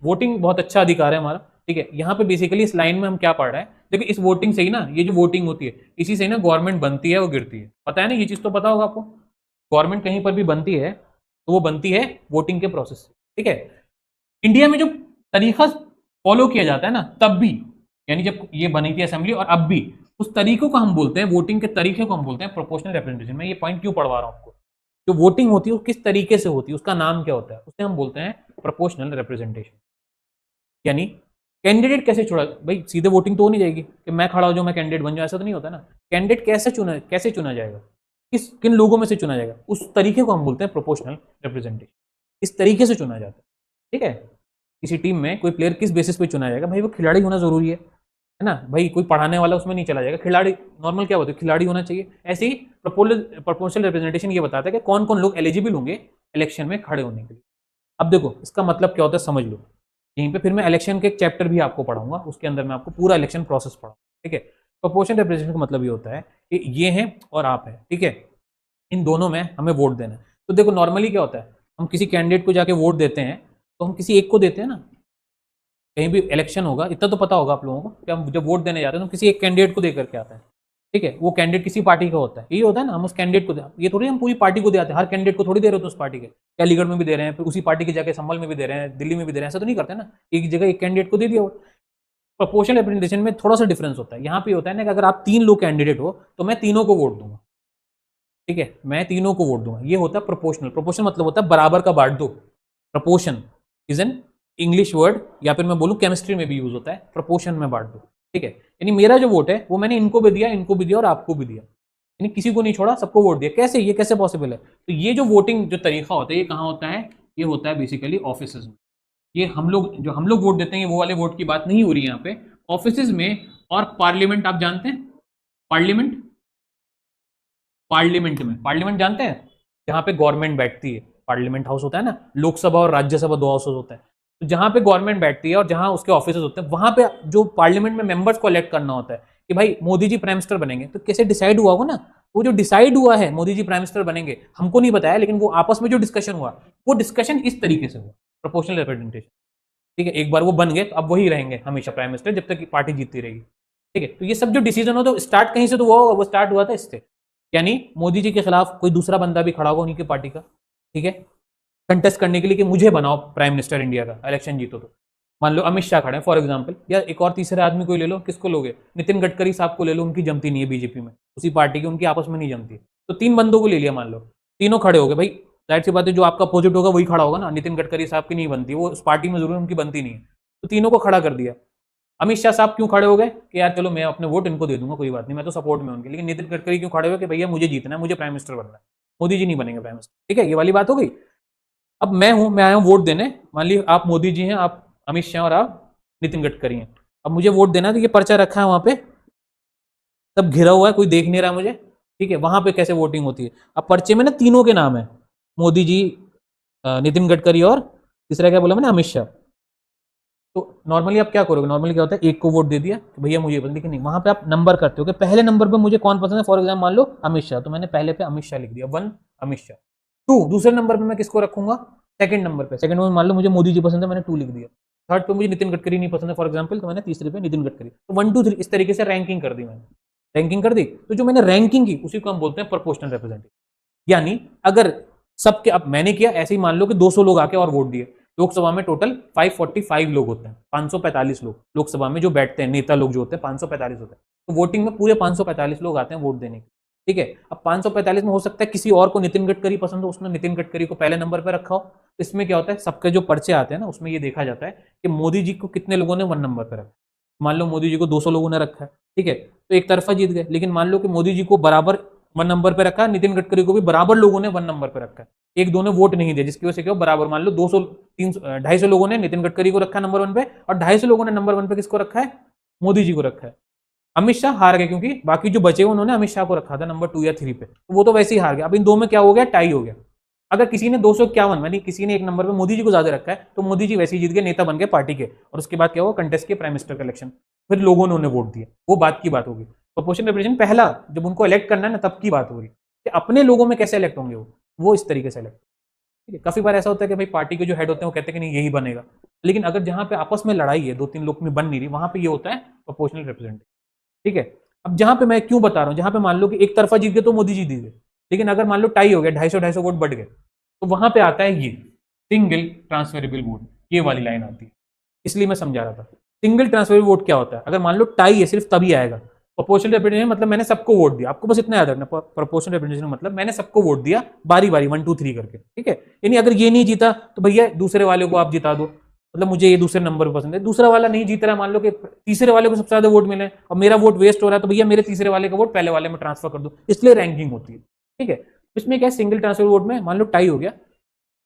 वोटिंग बहुत अच्छा अधिकार है हमारा। ठीक है, यहाँ पे बेसिकली इस लाइन में हम क्या पढ़ रहे हैं, देखिए इस वोटिंग से ही ना, ये जो वोटिंग होती है इसी से ना गवर्नमेंट बनती है, वो गिरती है, पता है ना, ये चीज तो पता होगा आपको। गवर्नमेंट कहीं पर भी बनती है तो वो बनती है वोटिंग के प्रोसेस से। ठीक है, इंडिया में जो तरीका फॉलो किया जाता है ना तब भी, यानी जब ये बनी थी असेंबली और अब भी, उस तरीकों को हम बोलते हैं, वोटिंग के तरीके को हम बोलते हैं प्रोपोर्शनल रिप्रेजेंटेशन। मैं ये पॉइंट क्यों पढ़वा रहा हूँ आपको, जो वोटिंग होती है वो किस तरीके से होती है, उसका नाम क्या होता है, उसे हम बोलते हैं प्रोपोर्शनल रिप्रेजेंटेशन। यानी कैंडिडेट कैसे चुना, भाई सीधे वोटिंग तो हो नहीं जाएगी कि मैं खड़ा हो जाऊं मैं कैंडिडेट बन जाऊं, ऐसा तो नहीं होता ना। कैंडिडेट कैसे चुना जाएगा, किन लोगों में से चुना जाएगा, उस तरीके को हम बोलते हैं प्रोपोर्शनल रिप्रेजेंटेशन। इस तरीके से चुना जाता है। ठीक है, किसी टीम में कोई प्लेयर किस बेसिस पे चुना जाएगा, भाई वो खिलाड़ी होना जरूरी है है ना भाई, कोई पढ़ाने वाला उसमें नहीं चला जाएगा, खिलाड़ी नॉर्मल क्या होता है, खिलाड़ी होना चाहिए। ऐसे ही प्रोपोर्शनल रिप्रेजेंटेशन ये बताता है कि कौन कौन लोग एलिजिबल होंगे इलेक्शन में खड़े होने के लिए। अब देखो इसका मतलब क्या होता है समझ लो, यहीं पे फिर मैं इलेक्शन के एक चैप्टर भी आपको पढ़ाऊंगा, उसके अंदर मैं आपको पूरा इलेक्शन प्रोसेस पढ़ाऊंगा, ठीक है। प्रोपोर्शनल रिप्रेजेंटेशन का मतलब ये होता है कि ये है और आप है, ठीक है, इन दोनों में हमें वोट देना है। तो देखो नॉर्मली क्या होता है, हम किसी कैंडिडेट को जाके वोट देते हैं तो हम किसी एक को देते हैं ना, कहीं भी इलेक्शन होगा इतना तो पता होगा आप लोगों को कि हम जब वोट देने जाते हैं तो किसी एक कैंडिडेट को दे करके आता है, ठीक है। वो कैंडिडेट किसी पार्टी का होता है, ये होता है ना, हम उस कैंडिडेट को ये थोड़ी हम पूरी पार्टी को दे आते हैं, हर कैंडिडेट को थोड़ी दे रहे होते उस पार्टी के, अलीगढ़ में भी दे रहे हैं, फिर उसी पार्टी के जाके संभल में भी दे रहे हैं, दिल्ली में भी दे रहे हैं, ऐसा तो नहीं करते ना, एक जगह एक कैंडिडेट को दे दिया। प्रोपोर्शनल रिप्रेजेंटेशन में थोड़ा सा डिफरेंस होता है, यहाँ पे होता है ना कि अगर आप 3 लोग कैंडिडेट हो तो मैं तीनों को वोट दूंगा, ठीक है, मैं तीनों को वोट दूंगा, ये होता है प्रोपोर्शनल। प्रोपोर्शनल मतलब होता है बराबर का बांट दो। Proportion is an English word, या फिर मैं बोलूं केमिस्ट्री में भी यूज होता है, प्रोपोर्शन में बांट दो, ठीक है। यानी मेरा जो वोट है वो मैंने इनको भी दिया, इनको भी दिया और आपको भी दिया, यानी किसी को नहीं छोड़ा, सबको वोट दिया। कैसे, ये कैसे पॉसिबल है? तो ये जो वोटिंग जो तरीका होता है ये कहाँ होता है, ये होता है बेसिकली ऑफिस में। ये हम लोग जो हम लोग वोट देते हैं वो वाले वोट की बात नहीं हो रही है यहाँ पे, ऑफिस में। और पार्लियामेंट आप जानते हैं, पार्लियामेंट, पार्लियामेंट में, पार्लियामेंट जानते हैं जहां पे गवर्नमेंट बैठती है, पार्लियामेंट हाउस होता है ना, लोकसभा और राज्यसभा 2 हाउसेस होता है, तो जहां पे गवर्नमेंट बैठती है और जहां उसके ऑफिस होते हैं, वहां पे जो पार्लियामेंट में मेंबर्स को इलेक्ट करना होता है कि भाई मोदी जी प्राइम मिनिस्टर बनेंगे, तो कैसे डिसाइड हुआ होगा ना, वो जो डिसाइड हुआ है मोदी जी प्राइम मिनिस्टर बनेंगे, हमको नहीं बताया, लेकिन वो आपस में जो डिस्कशन हुआ, वो डिस्कशन इस तरीके से हुआ, प्रोपोर्शनल रिप्रेजेंटेशन, ठीक है। एक बार वो बन गए तो अब वही रहेंगे हमेशा प्राइम मिनिस्टर जब तक पार्टी जीतती रहेगी, ठीक है। तो ये सब जो डिसीजन हो तो स्टार्ट कहीं से तो हुआ होगा, वो स्टार्ट हुआ था इससे, यानी मोदी जी के खिलाफ कोई दूसरा बंदा भी खड़ा होगा उन्हीं की पार्टी का, ठीक है, कंटेस्ट करने के लिए कि मुझे बनाओ प्राइम मिनिस्टर इंडिया का, इलेक्शन जीतो तो। मान लो अमित शाह खड़े हैं फॉर एग्जांपल, या एक और तीसरे आदमी को ले लो, किसको लोगे, नितिन गडकरी साहब को ले लो, उनकी जमती नहीं है बीजेपी में, उसी पार्टी की, उनकी आपस में नहीं जमती, तो 3 बंदों को ले लिया, मान लो तीनों खड़े हो गए, भाई जाहिर सी बात है जो आपका अपोजिट होगा वही खड़ा होगा ना, नितिन गडकरी साहब की नहीं बनती, वो उस पार्टी में जरूर उनकी बनती नहीं है, तो तीनों को खड़ा कर दिया। अमित शाह साहब क्यों खड़े हो गए कि यार चलो मैं अपने वोट इनको दे दूंगा, कोई बात नहीं, मैं तो सपोर्ट में उनके, लेकिन नितिन गडकरी क्यों खड़े हो कि भैया मुझे जीतना है, मुझे प्राइम मिनिस्टर बनना है, मोदी जी नहीं बनेंगे प्राइम मिनिस्टर, ठीक है, ये वाली बात हो गई। अब मैं हूं, मैं आया हूं वोट देने, मान लीजिए आप मोदी जी हैं, आप अमित शाह और आप नितिन गडकरी हैं, अब मुझे वोट देना है, तो ये पर्चा रखा है वहां पे, सब घिरा हुआ है, कोई देख नहीं रहा मुझे, ठीक है, वहां पे कैसे वोटिंग होती है, अब पर्चे में ना तीनों के नाम है, मोदी जी, नितिन गडकरी और तीसरा क्या बोला मैंने, अमित शाह। तो नॉर्मली आप क्या करोगे, नॉर्मली क्या होता है, एक को वोट दे दिया कि भैया मुझे पसंद, लेकिन नहीं, वहां पे आप नंबर करते हो कि पहले नंबर पे मुझे कौन पसंद है, फॉर एग्जाम्पल मान लो अमित शाह, तो मैंने पहले पे अमित शाह लिख दिया, 1 अमित शाह। 2 दूसरे नंबर पे मैं किसको रखूंगा, सेकंड नंबर पे, सेकंड में मान लो मुझे मोदी जी पसंद है, मैंने 2 लिख दिया। थर्ड पे मुझे नितिन गडकरी नहीं पसंद है फॉर एग्जाम्पल, तो मैंने तीसरे पे नितिन गडकरी, तो 1 2 3 इस तरीके से रैंकिंग कर दी मैंने, रैंकिंग कर दी, तो जो मैंने रैंकिंग की उसी को हम बोलते हैं प्रोपोर्शनल रिप्रेजेंटेशन। यानी अगर सबके, अब मैंने किया ऐसे ही, मान लो कि 200 लोग आके और वोट दिए, लोकसभा में टोटल 545 लोग होते हैं, 545 लोग लोकसभा में जो बैठते हैं, नेता लोग जो होते हैं 545 होते हैं, तो वोटिंग में पूरे 545 लोग आते हैं वोट देने के, ठीक है। अब 545 में हो सकता है किसी और को नितिन गडकरी पसंद हो, उसने नितिन गडकरी को पहले नंबर पर रखा हो, तो इसमें क्या होता है, सबके जो पर्चे आते हैं ना उसमें ये देखा जाता है कि मोदी जी को कितने लोगों ने 1 नंबर पर रखा, मान लो मोदी जी को 200 लोगों ने रखा है, ठीक है, तो एक तरफा जीत गए। लेकिन मान लो कि मोदी जी को बराबर 1 नंबर पर रखा, नितिन गडकरी को भी बराबर लोगों ने 1 नंबर पर रखा है, एक दो ने वोट नहीं दिया, जिसकी वजह से क्या बराबर, मान लो 200 300 250 लोगों ने नितिन गडकरी को रखा नंबर 1 पे, और 250 लोगों ने नंबर 1 पे किसको रखा है, मोदी जी को रखा है। अमित शाह हार गए क्योंकि बाकी जो बचे उन्होंने अमित शाह को रखा था नंबर 2 या 3 पे, तो वो तो वैसे ही हार गया। अब इन दो में क्या हो गया, टाई हो गया। अगर किसी ने 251 यानी किसी ने एक नंबर पे मोदी जी को ज्यादा रखा है, तो मोदी जी वैसे ही जीत गए, नेता बन गए पार्टी के, और उसके बाद क्या हुआ, कंटेस्ट के प्राइम मिनिस्टर का इलेक्शन, फिर लोगों ने उन्हें वोट दिया, वो बात की बात होगी। प्रोपोर्शनल रिप्रेजेंटेशन पहला जब उनको इलेक्ट करना है ना, तब की बात होगी कि अपने लोगों में कैसे इलेक्ट होंगे, वो इस तरीके से इलेक्ट, ठीक है। काफी बार ऐसा होता है कि भाई पार्टी के जो हेड होते हैं वो कहते हैं कि नहीं यही बनेगा, लेकिन अगर जहां पे आपस में लड़ाई है, 2-3 लोग में बन नहीं रही, वहां पे ये होता है प्रोपोर्शनल रिप्रेजेंटेशन, ठीक है। अब जहां पे मैं क्यों बता रहा हूं, जहां पे मान लो कि एक तरफा जीत गए तो मोदी जी जीत गए, लेकिन अगर मान लो टाई हो गया, 250-250 वोट बढ़ गए, तो वहां पे आता है ये सिंगल ट्रांसफरेबल वोट, ये वाली लाइन आती है, इसलिए मैं समझा रहा था। सिंगल ट्रांसफरेबल वोट क्या होता है, अगर मान लो टाई है सिर्फ तभी आएगा। प्रोपोर्शनल रिप्रेजेंटेशन मतलब मैंने सबको वोट दिया, आपको बस इतना याद रखना, प्रोपोर्शनल रिप्रेजेंटेशन मतलब मैंने सबको वोट दिया बारी बारी 1 2 3 करके, ठीक है। यानी अगर ये नहीं जीता तो भैया दूसरे वाले को आप जिता दो, मतलब मुझे ये दूसरे नंबर पर पसंद है, दूसरा वाला नहीं जीत रहा, मान लो कि तीसरे वाले को सबसे ज्यादा वोट मिले और मेरा वोट वेस्ट हो रहा है, तो भैया मेरे तीसरे वाले का वोट पहले वाले में ट्रांसफर कर दो, इसलिए रैंकिंग होती है, ठीक है। इसमें क्या, सिंगल ट्रांसफर वोट में मान लो टाई हो गया,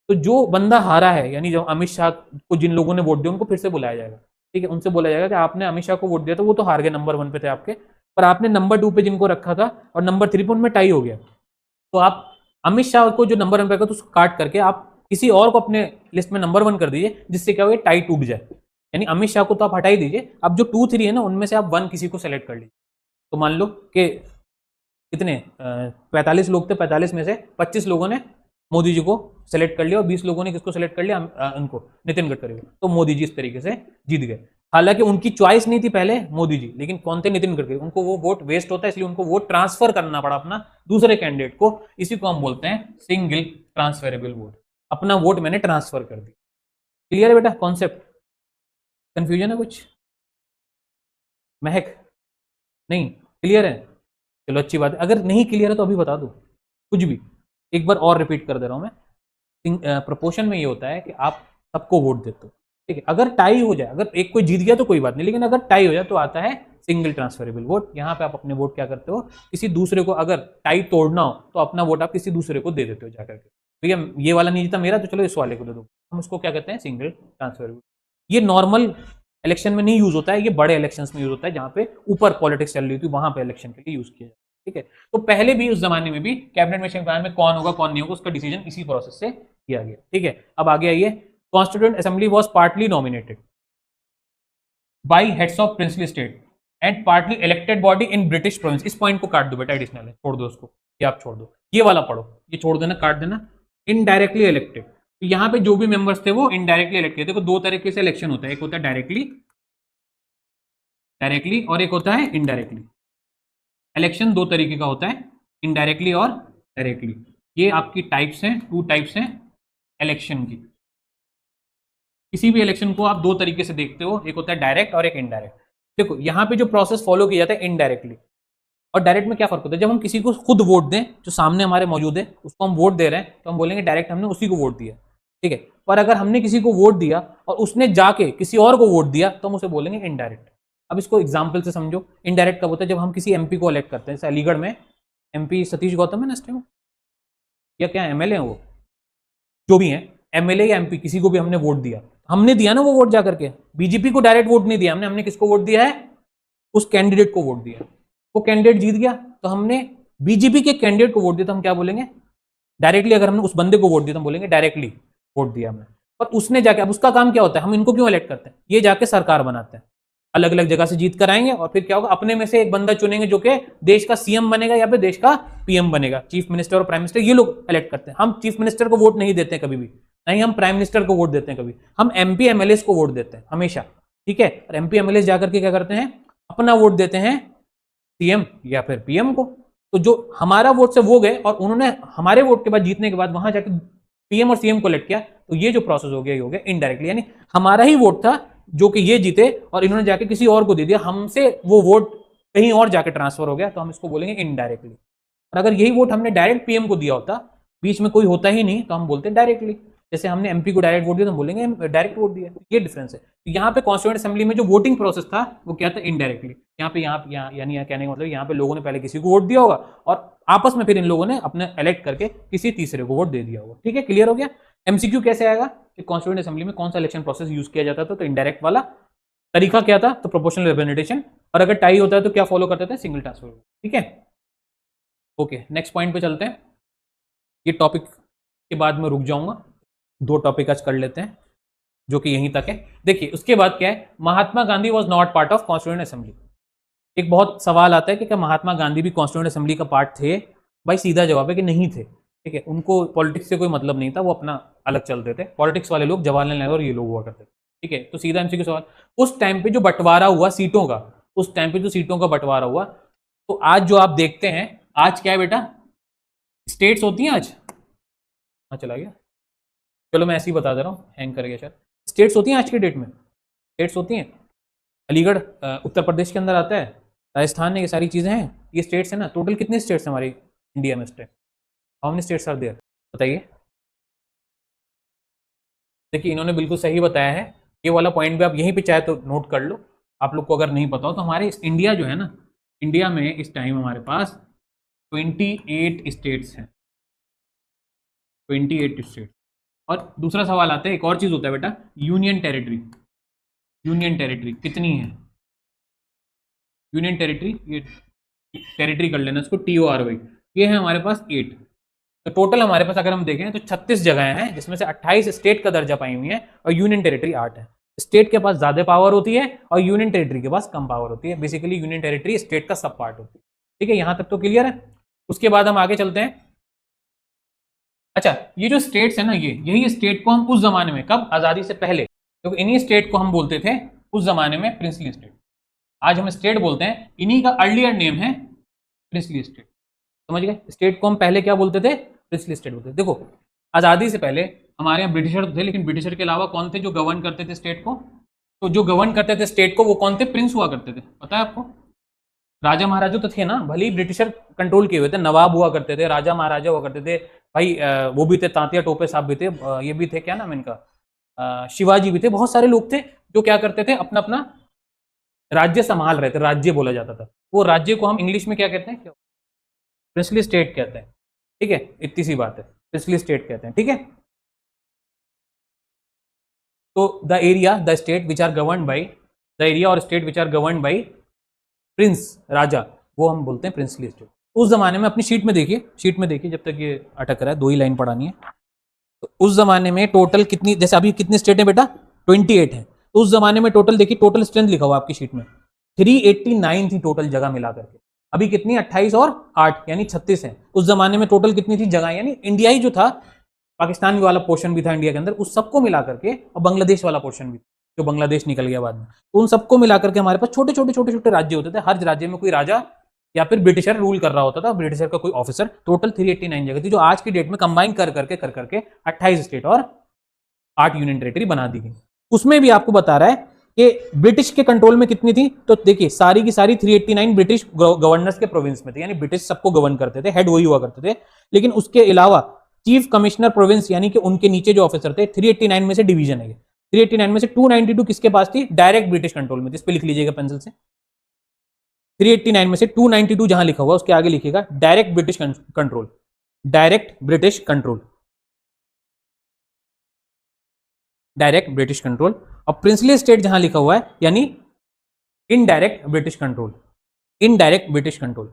तो जो बंदा हारा है, यानी जो अमित शाह को जिन लोगों ने वोट दिया उनको फिर से बुलाया जाएगा, ठीक है, उनसे बोला जाएगा कि आपने अमित शाह को वोट दिया था, वो तो हार गए, नंबर 1 पे थे आपके, पर आपने नंबर 2 पे जिनको रखा था और नंबर 3 पे उनमें टाई हो गया, तो आप अमित शाह को जो नंबर 1 पे रखा तो उसको काट करके आप किसी और को अपने लिस्ट में नंबर 1 कर दीजिए, जिससे क्या हो टाई टूट जाए। यानी अमित शाह को तो आप हटा ही दीजिए, अब जो 2 3 है ना उनमें से आप 1 किसी को सेलेक्ट कर लीजिए। तो मान लो कि कितने 45 लोग थे, 45 में से 25 लोगों ने मोदी जी को सेलेक्ट कर लिया और 20 लोगों ने किसको सेलेक्ट कर लिया, उनको नितिन गडकरी को। तो मोदी जी इस तरीके से जीत गए। हालांकि उनकी चॉइस नहीं थी पहले मोदी जी, लेकिन कौन थे, नितिन गडकरी, उनको वो वोट वेस्ट होता है इसलिए उनको वोट ट्रांसफर करना पड़ा अपना दूसरे कैंडिडेट को। इसी को हम बोलते हैं सिंगल ट्रांसफरेबल वोट, अपना वोट मैंने ट्रांसफर कर दी। क्लियर है बेटा कॉन्सेप्ट? कंफ्यूजन है कुछ? महक नहीं क्लियर है? चलो अच्छी बात है, अगर नहीं क्लियर है तो अभी बता दो कुछ भी, एक बार और रिपीट कर दे रहा हूं मैं। प्रोपोर्शन में ये होता है कि आप सबको वोट देते हो, ठीक है, अगर टाई हो जाए, अगर एक कोई जीत गया तो कोई बात नहीं, लेकिन अगर टाई हो जाए तो आता है सिंगल ट्रांसफरेबल वोट। यहाँ पे आप अपने वोट क्या करते हो, किसी दूसरे को, अगर टाई तोड़ना हो तो अपना वोट आप किसी दूसरे को दे देते हो जाकर के। भैया ये वाला नहीं जीता मेरा, तो चलो इस वाले को दे दो, हम उसको क्या कहते हैं, सिंगल ट्रांसफरेबल। ये नॉर्मल इलेक्शन में नहीं यूज होता है, ये बड़े इलेक्शंस में यूज होता है, जहां पे ऊपर पॉलिटिक्स चल रही थी वहां पे इलेक्शन के लिए यूज किया जाता है, ठीक है। तो पहले भी उस जमाने में भी कैबिनेट मिशन प्लान में कौन होगा कौन नहीं होगा उसका डिसीजन इसी प्रोसेस से किया गया, ठीक है। अब आगे आइए, constituent assembly was partly nominated by heads of princely state and partly elected body in British province. इस पॉइंट को काट दो बेटा, एडिशनल है, छोड़ दो उसको, ये आप छोड़ दो, ये वाला पढ़ो, ये छोड़ देना, काट देना। इनडायरेक्टली इलेक्टेड, तो यहाँ पे जो भी मेंबर्स थे वो इनडायरेक्टली इलेक्ट किए। देखो दो तरीके से इलेक्शन होता है, एक होता है डायरेक्टली डायरेक्टली और एक होता है इनडायरेक्टली। इलेक्शन दो तरीके का होता है, इनडायरेक्टली और डायरेक्टली। ये आपकी टाइप्स हैं, 2 टाइप्स हैं इलेक्शन की। किसी भी इलेक्शन को आप दो तरीके से देखते हो, एक होता है डायरेक्ट और एक इनडायरेक्ट। देखो यहाँ पे जो प्रोसेस फॉलो किया जाता है इनडायरेक्टली और डायरेक्ट में क्या फर्क होता है, जब हम किसी को खुद वोट दें, जो सामने हमारे मौजूद है उसको हम वोट दे रहे हैं, तो हम बोलेंगे डायरेक्ट हमने उसी को वोट दिया, ठीक है। पर अगर हमने किसी को वोट दिया और उसने जाके किसी और को वोट दिया तो हम उसे बोलेंगे इनडायरेक्ट। अब इसको एग्जाम्पल से समझो, इनडायरेक्ट कब होता है, जब हम किसी एमपी को इलेक्ट करते हैं, जैसे अलीगढ़ में एमपी सतीश गौतम है ना इस टाइम, या क्या एमएलए है वो, जो भी है एमएलए या एमपी, किसी को भी हमने वोट दिया, हमने दिया ना वो वोट जाकर के, बीजेपी को डायरेक्ट वोट नहीं दिया हमने, हमने किसको वोट दिया है, उस कैंडिडेट को वोट दिया। वो कैंडिडेट जीत गया तो हमने बीजेपी के कैंडिडेट को वोट दिया, तो हम क्या बोलेंगे, डायरेक्टली। अगर हमने उस बंदे को वोट दिया तो हम बोलेंगे डायरेक्टली वोट दिया हमने। पर उसने जाके, अब उसका काम क्या होता है, हम इनको क्यों इलेक्ट करते हैं, ये जाके सरकार बनाते हैं, अलग अलग जगह से जीत कर आएंगे और फिर क्या होगा, अपने में से एक बंदा चुनेंगे जो कि देश का सीएम बनेगा या फिर देश का पीएम बनेगा, चीफ मिनिस्टर और प्राइम मिनिस्टर, ये लोग इलेक्ट करते हैं। हम चीफ मिनिस्टर को वोट नहीं देते हैं कभी भी, नहीं हम प्राइम मिनिस्टर को वोट देते हैं कभी, हम एमपी एमएलए को वोट देते हैं हमेशा, ठीक है। और एमपी एमएलए जाकर के क्या करते हैं, अपना वोट देते हैं सीएम या फिर पीएम को। तो जो हमारा वोट से वो गए और उन्होंने हमारे वोट के बाद, जीतने के बाद वहां जाके पीएम और सीएम को इलेक्ट किया, तो ये जो प्रोसेस हो गया ये हो गया इनडायरेक्टली। यानी हमारा ही वोट था जो कि ये जीते और इन्होंने जाके किसी और को दे दिया, हमसे वो वोट कहीं और जाके ट्रांसफर हो गया, तो हम इसको बोलेंगे इनडायरेक्टली। और अगर यही वोट हमने डायरेक्ट पीएम को दिया होता, बीच में कोई होता ही नहीं, तो हम बोलते हैं डायरेक्टली। जैसे हमने एमपी को डायरेक्ट वोट दिया तो हम बोलेंगे डायरेक्ट वोट दिया, ये डिफरेंस है। तो यहाँ पे कॉन्स्टिट्यूएंट असेंबली में जो वोटिंग प्रोसेस था वो क्या था, इनडायरेक्टली। यानी कहने का मतलब यहाँ पे लोगों ने पहले किसी को वोट दिया होगा और आपस में फिर इन लोगों ने अपने इलेक्ट करके किसी तीसरे को वोट दे दिया होगा, ठीक है। क्लियर हो गया? एमसीक्यू कैसे आएगा कि कॉन्स्टिट्यूएंट असेंबली में कौन सा इलेक्शन प्रोसेस यूज किया जाता था, तो इनडायरेक्ट वाला तरीका क्या था, तो प्रोपोर्शनल रिप्रेजेंटेशन। और अगर टाई होता है तो क्या फॉलो करते थे, सिंगल ट्रांसफर, ठीक है। ओके नेक्स्ट पॉइंट पे चलते हैं, ये टॉपिक के बाद मैं रुक जाऊंगा, 2 टॉपिक आज कर लेते हैं जो कि यहीं तक है। देखिए उसके बाद क्या है, Mahatma Gandhi was not part of constituent assembly. एक बहुत सवाल आता है कि क्या महात्मा गांधी भी कॉन्स्टिट्यूएंट असेंबली का पार्ट थे? भाई सीधा जवाब है कि नहीं थे, ठीक है। उनको पॉलिटिक्स से कोई मतलब नहीं था, वो अपना अलग चलते थे। पॉलिटिक्स वाले लोग जवाहरलाल नेहरू और ये लोग हुआ करते थे, ठीक है। तो सीधा एमसीक्यू सवाल, उस टाइम पे जो बंटवारा हुआ सीटों का, उस टाइम पे जो सीटों का बंटवारा हुआ, तो आज जो आप देखते हैं, आज क्या है बेटा, स्टेट्स होती हैं आज, हाँ चला गया, चलो मैं ऐसे ही बता दे रहा हूँ, हैंग कर गया शायद। स्टेट्स होती हैं आज की डेट में, स्टेट्स होती हैं। अलीगढ़ उत्तर प्रदेश के अंदर आता है, राजस्थान में ये सारी चीज़ें हैं, ये स्टेट्स हैं ना। टोटल कितने स्टेट्स हैं हमारी इंडिया में इस time, how many states are there, बताइए। देखिए इन्होंने बिल्कुल सही बताया है, ये वाला पॉइंट भी आप यहीं पे चाहे तो नोट कर लो, आप लोग को अगर नहीं पता हो तो। हमारे इंडिया जो है ना, इंडिया में इस टाइम हमारे पास 28 स्टेट्स हैं, 28 स्टेट्स। और दूसरा सवाल आता है, एक और चीज़ होता है बेटा, यूनियन टेरिटरी। यूनियन टेरिटरी कितनी है, यूनियन टेरिटरी, ये टेरिटरी कर लेना इसको, TORY, ये है हमारे पास 8। तो टोटल हमारे पास अगर हम देखें तो 36 जगहें हैं, जिसमें से 28 स्टेट का दर्जा पाई हुई है और यूनियन टेरिटरी 8 है। स्टेट के पास ज्यादा पावर होती है और यूनियन टेरिटरी के पास कम पावर होती है। बेसिकली यूनियन टेरिटरी स्टेट का सब पार्ट होती है। ठीक है, यहां तक तो क्लियर है। उसके बाद हम आगे चलते हैं। अच्छा, ये जो स्टेट्स है ना, ये यही स्टेट को हम उस जमाने में, कब, आजादी से पहले, तो इन्हीं स्टेट को हम बोलते थे उस जमाने में प्रिंसली स्टेट। आज हम स्टेट बोलते हैं, इन्हीं का अर्लियर नेम है प्रिंसली स्टेट। समझ गए? स्टेट को हम पहले क्या बोलते थे, प्रिंसली स्टेट बोलते थे। देखो, आजादी से पहले हमारे यहाँ ब्रिटिशर थे, लेकिन ब्रिटिशर के अलावा कौन थे जो गवर्न करते थे स्टेट को? तो जो गवर्न करते थे स्टेट को वो कौन थे? प्रिंस हुआ करते थे। पता है आपको? राजा महाराजा तो थे ना, भले ही ब्रिटिशर कंट्रोल किए हुए थे, नवाब हुआ करते थे, राजा महाराजा हुआ करते थे भाई, वो भी थे, तांतिया टोपे साहब भी थे, ये भी थे, क्या नाम इनका, शिवाजी भी थे, बहुत सारे लोग थे जो क्या करते थे, अपना अपना राज्य संभाल रहे थे, राज्य बोला जाता था। वो राज्य को हम इंग्लिश में क्या कहते हैं? प्रिंसली स्टेट कहते हैं। ठीक है, इतनी सी बात है, प्रिंसली स्टेट कहते हैं। ठीक है, तो the area, the state which are govern by, the area और state which are govern by prince, राजा, वो हम बोलते हैं प्रिंसली स्टेट। उस जमाने में, अपनी शीट में देखिए, शीट में देखिए, जब तक ये अटक रहा है, 2 ही लाइन पढ़ानी है। तो उस जमाने में टोटल कितनी, जैसे अभी कितनी स्टेट है बेटा, 28 है। तो उस जमाने में टोटल देखिए, टोटल स्ट्रेंथ लिखा हुआ आपकी शीट में 389 थी टोटल जगह मिला करके। अभी कितनी, 28 और 8 यानी 36 है। उस जमाने में टोटल कितनी थी जगह, यानी इंडिया ही जो था, पाकिस्तान वाला पोर्शन भी था इंडिया के अंदर, उस सबको मिला करके, और बांग्लादेश वाला पोर्शन भी, जो बांग्लादेश निकल गया बाद में, तो उन सबको मिला करके हमारे पास छोटे छोटे छोटे छोटे राज्य होते थे। हर राज्य में कोई राजा या फिर ब्रिटिशर रूल कर रहा होता था, ब्रिटिशर का कोई ऑफिसर। टोटल 389 जगह थी, जो आज की डेट में कंबाइन कर करके 28 स्टेट और 8 यूनियन टेरिटरी बना दी गई। उसमें भी आपको बता रहा है कि ब्रिटिश के कंट्रोल में कितनी थी, तो देखिए सारी की सारी 389 ब्रिटिश गवर्नर्स के प्रोविंस में थे, यानी ब्रिटिश सबको गवर्न करते थे, हेड वही हुआ करते थे। लेकिन उसके अलावा चीफ कमिश्नर प्रोविंस, यानी कि उनके नीचे जो ऑफिसर थे, 389 में से डिवीजन है। 389 में से 292 किसके पास थी, डायरेक्ट ब्रिटिश कंट्रोल में थी। इस पे लिख लीजिएगा पेंसिल से, 389 में से 292 जहां लिखा हुआ उसके आगे लिखिएगा direct British control, direct British control, direct British control. और प्रिंसली स्टेट जहां लिखा हुआ है यानी indirect British control, indirect British control.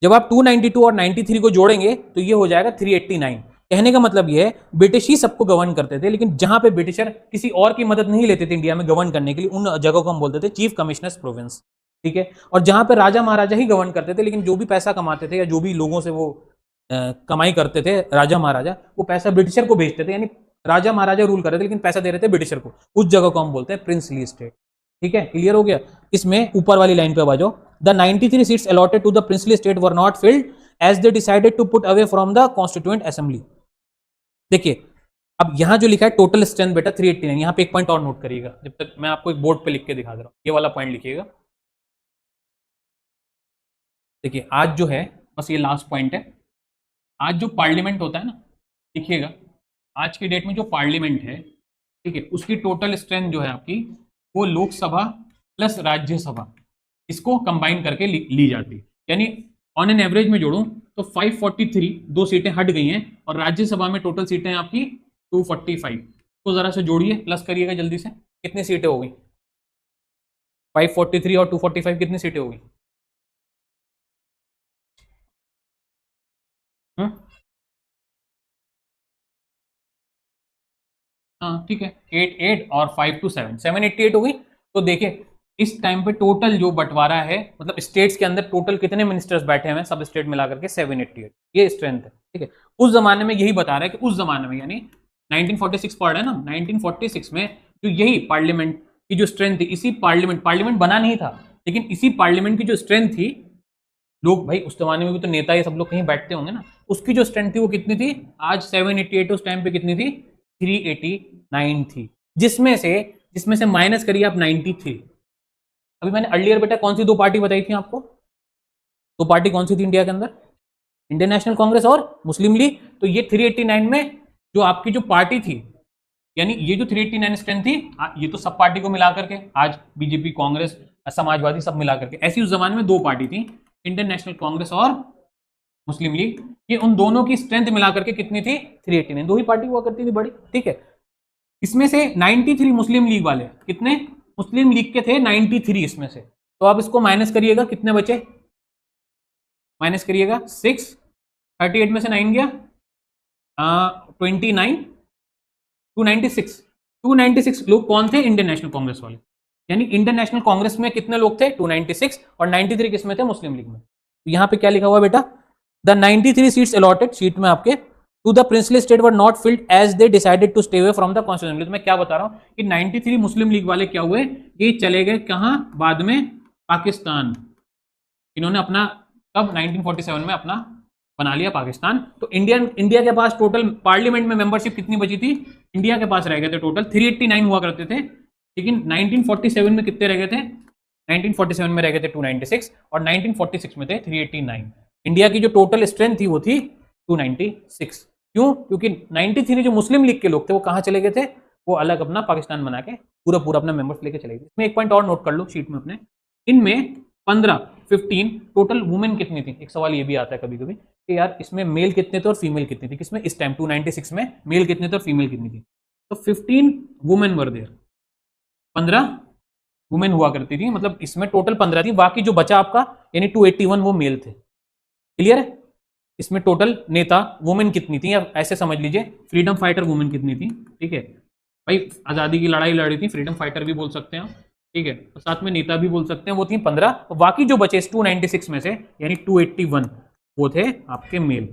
जब आप 292 और 93 को जोड़ेंगे तो ये हो जाएगा 389। कहने का मतलब ये है, ब्रिटिश ही सबको गवर्न करते थे, लेकिन जहां पे ब्रिटिशर किसी और की मदद नहीं लेते थे इंडिया में गवर्न करने के लिए, उन जगहों को हम बोलते थे चीफ कमिश्नर्स प्रोविंस। ठीक है, और जहां पे राजा महाराजा ही गवर्न करते थे, लेकिन जो भी पैसा कमाते थे या जो भी लोगों से वो कमाई करते थे राजा महाराजा, वो पैसा ब्रिटिशर को भेजते थे, यानी राजा महाराजा रूल कर रहे थे लेकिन पैसा दे रहे थे ब्रिटिशर को। उस जगह को हम बोलते हैं प्रिंसली स्टेट। ठीक है, क्लियर हो गया? इसमें ऊपर वाली लाइन पे आ जाओ, the 93 seats allotted to the princely state were not filled as they decided to put away from the constituent assembly. देखिए, अब यहां जो लिखा है टोटल स्ट्रेंथ बेटा 389, यहां पे एक पॉइंट और नोट करिएगा, जब तक मैं आपको एक बोर्ड पे लिख के दिखा दे रहा हूं, ये वाला पॉइंट लिखिएगा। देखिए, आज जो है, बस ये लास्ट पॉइंट है, आज जो पार्लियामेंट होता है ना, देखिएगा आज की डेट में जो पार्लियामेंट है, ठीक है, उसकी टोटल स्ट्रेंथ जो है आपकी, वो लोकसभा प्लस राज्यसभा, इसको कंबाइन करके ली जाती है। यानी ऑन एन एवरेज में जोड़ूं तो 543, 2 सीटें हट गई हैं, और राज्यसभा में टोटल सीटें आपकी 245। तो जरा से जोड़िए, प्लस करिएगा जल्दी से, कितनी सीटें हो गई? 543 और 245 कितनी सीटें हो गई? हाँ ठीक है, 8 8 और 5 to 7 788 हो गई। तो देखिए, इस टाइम पे टोटल जो बंटवारा है, मतलब स्टेट्स के अंदर टोटल कितने मिनिस्टर्स बैठे हुए हैं सब स्टेट मिला करके 788, ये स्ट्रेंथ है। ठीक है, उस जमाने में यही बता रहा है कि उस जमाने में, यानी 1946 पढ़ रहे हैं ना, 1946 में जो यही पार्लियामेंट की जो स्ट्रेंथ थी, इसी पार्लियामेंट बना नहीं था, लेकिन इसी पार्लियामेंट की जो स्ट्रेंथ थी, लोग भाई उस जमाने में भी तो नेता ये सब लोग कहीं बैठते होंगे ना, उसकी जो स्ट्रेंथ थी वो कितनी थी? आज 788, उस टाइम पे कितनी थी? 389 थी, जिसमें से माइनस करिए आप 93। अभी मैंने अर्लियर बेटा कौन सी 2 पार्टी बताई थी आपको? 2 पार्टी कौन सी थी इंडिया के अंदर? इंडियन नेशनल कांग्रेस और मुस्लिम लीग। तो ये 389 में जो आपकी जो पार्टी थी, यानी ये जो 389 स्ट्रेंथ थी, ये तो सब पार्टी को मिला करके, आज बीजेपी, कांग्रेस, समाजवादी सब मिला करके, ऐसी उस जमाने में 2 पार्टी थी, इंडियन नेशनल कांग्रेस और मुस्लिम लीग। ये उन दोनों की स्ट्रेंथ मिलाकर के कितनी थी? 389। 2 ही पार्टी हुआ करती थी बड़ी। ठीक है, इसमें से 93 मुस्लिम लीग वाले, कितने मुस्लिम लीग के थे 93 इसमें से, तो आप इसको माइनस करिएगा, कितने बचे, माइनस करिएगा 6, 38 में से 9 गया 29, 296, 296 लोग कौन थे, इंडियन नेशनल कांग्रेस वाले, यानी इंडियन नेशनल कांग्रेस में कितने लोग थे 296 और 93 किसमें थे, मुस्लिम लीग में। तो यहां पे क्या लिखा हुआ बेटा, द 93 सीट्स अलॉटेड शीट में आपके to the princely state were not filled as they decided to stay away from the constitution. तो मैं क्या बता रहा हूं कि 93 मुस्लिम लीग वाले क्या हुए, ये चले गए कहां, बाद में पाकिस्तान। इन्होंने अपना कब 1947 में अपना बना लिया पाकिस्तान। तो इंडिया के पास टोटल पार्लियामेंट में मेंबरशिप कितनी बची थी, इंडिया के पास रह गए थे टोटल 389 हुआ करते थे, लेकिन 1947 में कितने रह गए थे, 1947 में रह गए थे 296 और 1946 में थे 389। इंडिया की जो टोटल स्ट्रेंथ थी वो थी 296। क्यों, क्योंकि 93 जो मुस्लिम लीग के लोग थे वो कहां चले गए थे, वो अलग अपना पाकिस्तान बना के पूरा अपना मेंबर्स लेके चले गए। इसमें एक पॉइंट और नोट कर लो शीट में अपने, इनमें 15 टोटल वुमेन कितनी थी। एक सवाल ये भी आता है कभी कभी कि यार इसमें मेल कितने थे और फीमेल कितनी थी, किसमें इस टाइम 296 में मेल कितने थे और फीमेल कितनी थी। तो 15 वुमेन वर देयर, 15 वुमेन हुआ करती थी, मतलब इसमें टोटल 15 थी, बाकी जो बचा आपका यानी 281 वो मेल थे। क्लियर है, इसमें टोटल नेता वुमेन कितनी थी, या ऐसे समझ लीजिए फ्रीडम फाइटर वुमेन कितनी थी। ठीक है भाई, आजादी की लड़ाई लड़ी थी, फ्रीडम फाइटर भी बोल सकते हैं, ठीक है, और साथ में नेता भी बोल सकते हैं, वो थी 15, और बाकी जो बचे 296 में से यानी 281 वो थे आपके मेल।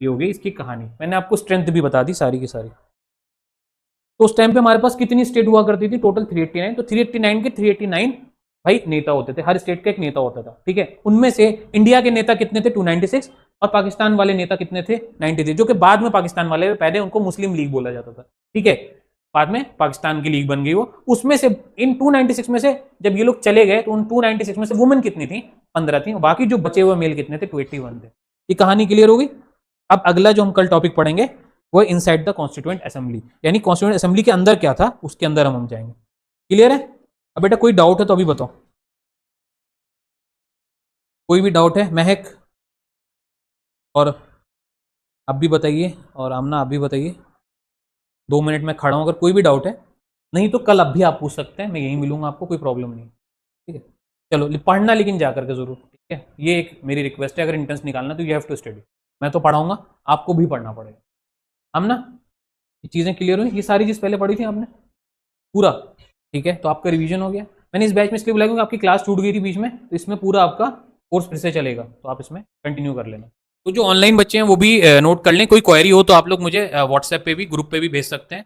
ये हो गई इसकी कहानी। मैंने आपको स्ट्रेंथ भी बता दी सारी की सारी। तो उस टाइम पे हमारे पास कितनी स्टेट हुआ करती थी, टोटल 389। तो 389 के 389 भाई नेता होते थे, हर स्टेट का एक नेता होता था। ठीक है, उनमें से इंडिया के नेता कितने थे 296 और पाकिस्तान वाले नेता कितने थे 93, जो कि बाद में पाकिस्तान वाले, पहले उनको मुस्लिम लीग बोला जाता था। ठीक है, बाद में पाकिस्तान की लीग बन गई वो। उसमें से इन 296 में से जब ये लोग चले गए तो उन 296 में से वुमेन कितनी थी, 15 थी, बाकी जो बचे हुए मेल कितने थे 281 थे। ये कहानी क्लियर होगी। अब अगला जो हम कल टॉपिक पढ़ेंगे वो इनसाइड द कॉन्स्टिट्यूएंट असेंबली, यानी कॉन्स्टिट्यूएंट असेंबली के अंदर क्या था उसके अंदर हम जाएंगे। क्लियर है। अब बेटा कोई डाउट है तो अभी बताओ, कोई भी डाउट है, महक और आप भी बताइए, और आमना आप भी बताइए। 2 मिनट में खड़ा हूं, अगर कोई भी डाउट है, नहीं तो कल अब भी आप पूछ सकते हैं, मैं यहीं मिलूंगा आपको, कोई प्रॉब्लम नहीं। ठीक है, चलो पढ़ना लेकिन जा करके जरूर। ठीक है, ये एक मेरी रिक्वेस्ट है, अगर इंट्रेंस निकालना तो यू हैव टू स्टडी। मैं तो पढ़ाऊंगा, आपको भी पढ़ना पड़ेगा। हम ना ये चीज़ें क्लियर हुई, ये सारी चीज़ पहले पढ़ी थी आपने पूरा। ठीक है, तो आपका रिवीजन हो गया। मैंने इस बैच में इसलिए बुलाया क्योंकि आपकी क्लास छूट गई थी बीच में, तो इसमें पूरा आपका कोर्स फिर से चलेगा, तो आप इसमें कंटिन्यू कर लेना। तो जो ऑनलाइन बच्चे हैं वो भी नोट कर लें, कोई क्वेरी हो तो आप लोग मुझे व्हाट्सएप पे भी, ग्रुप पे भी भेज सकते हैं।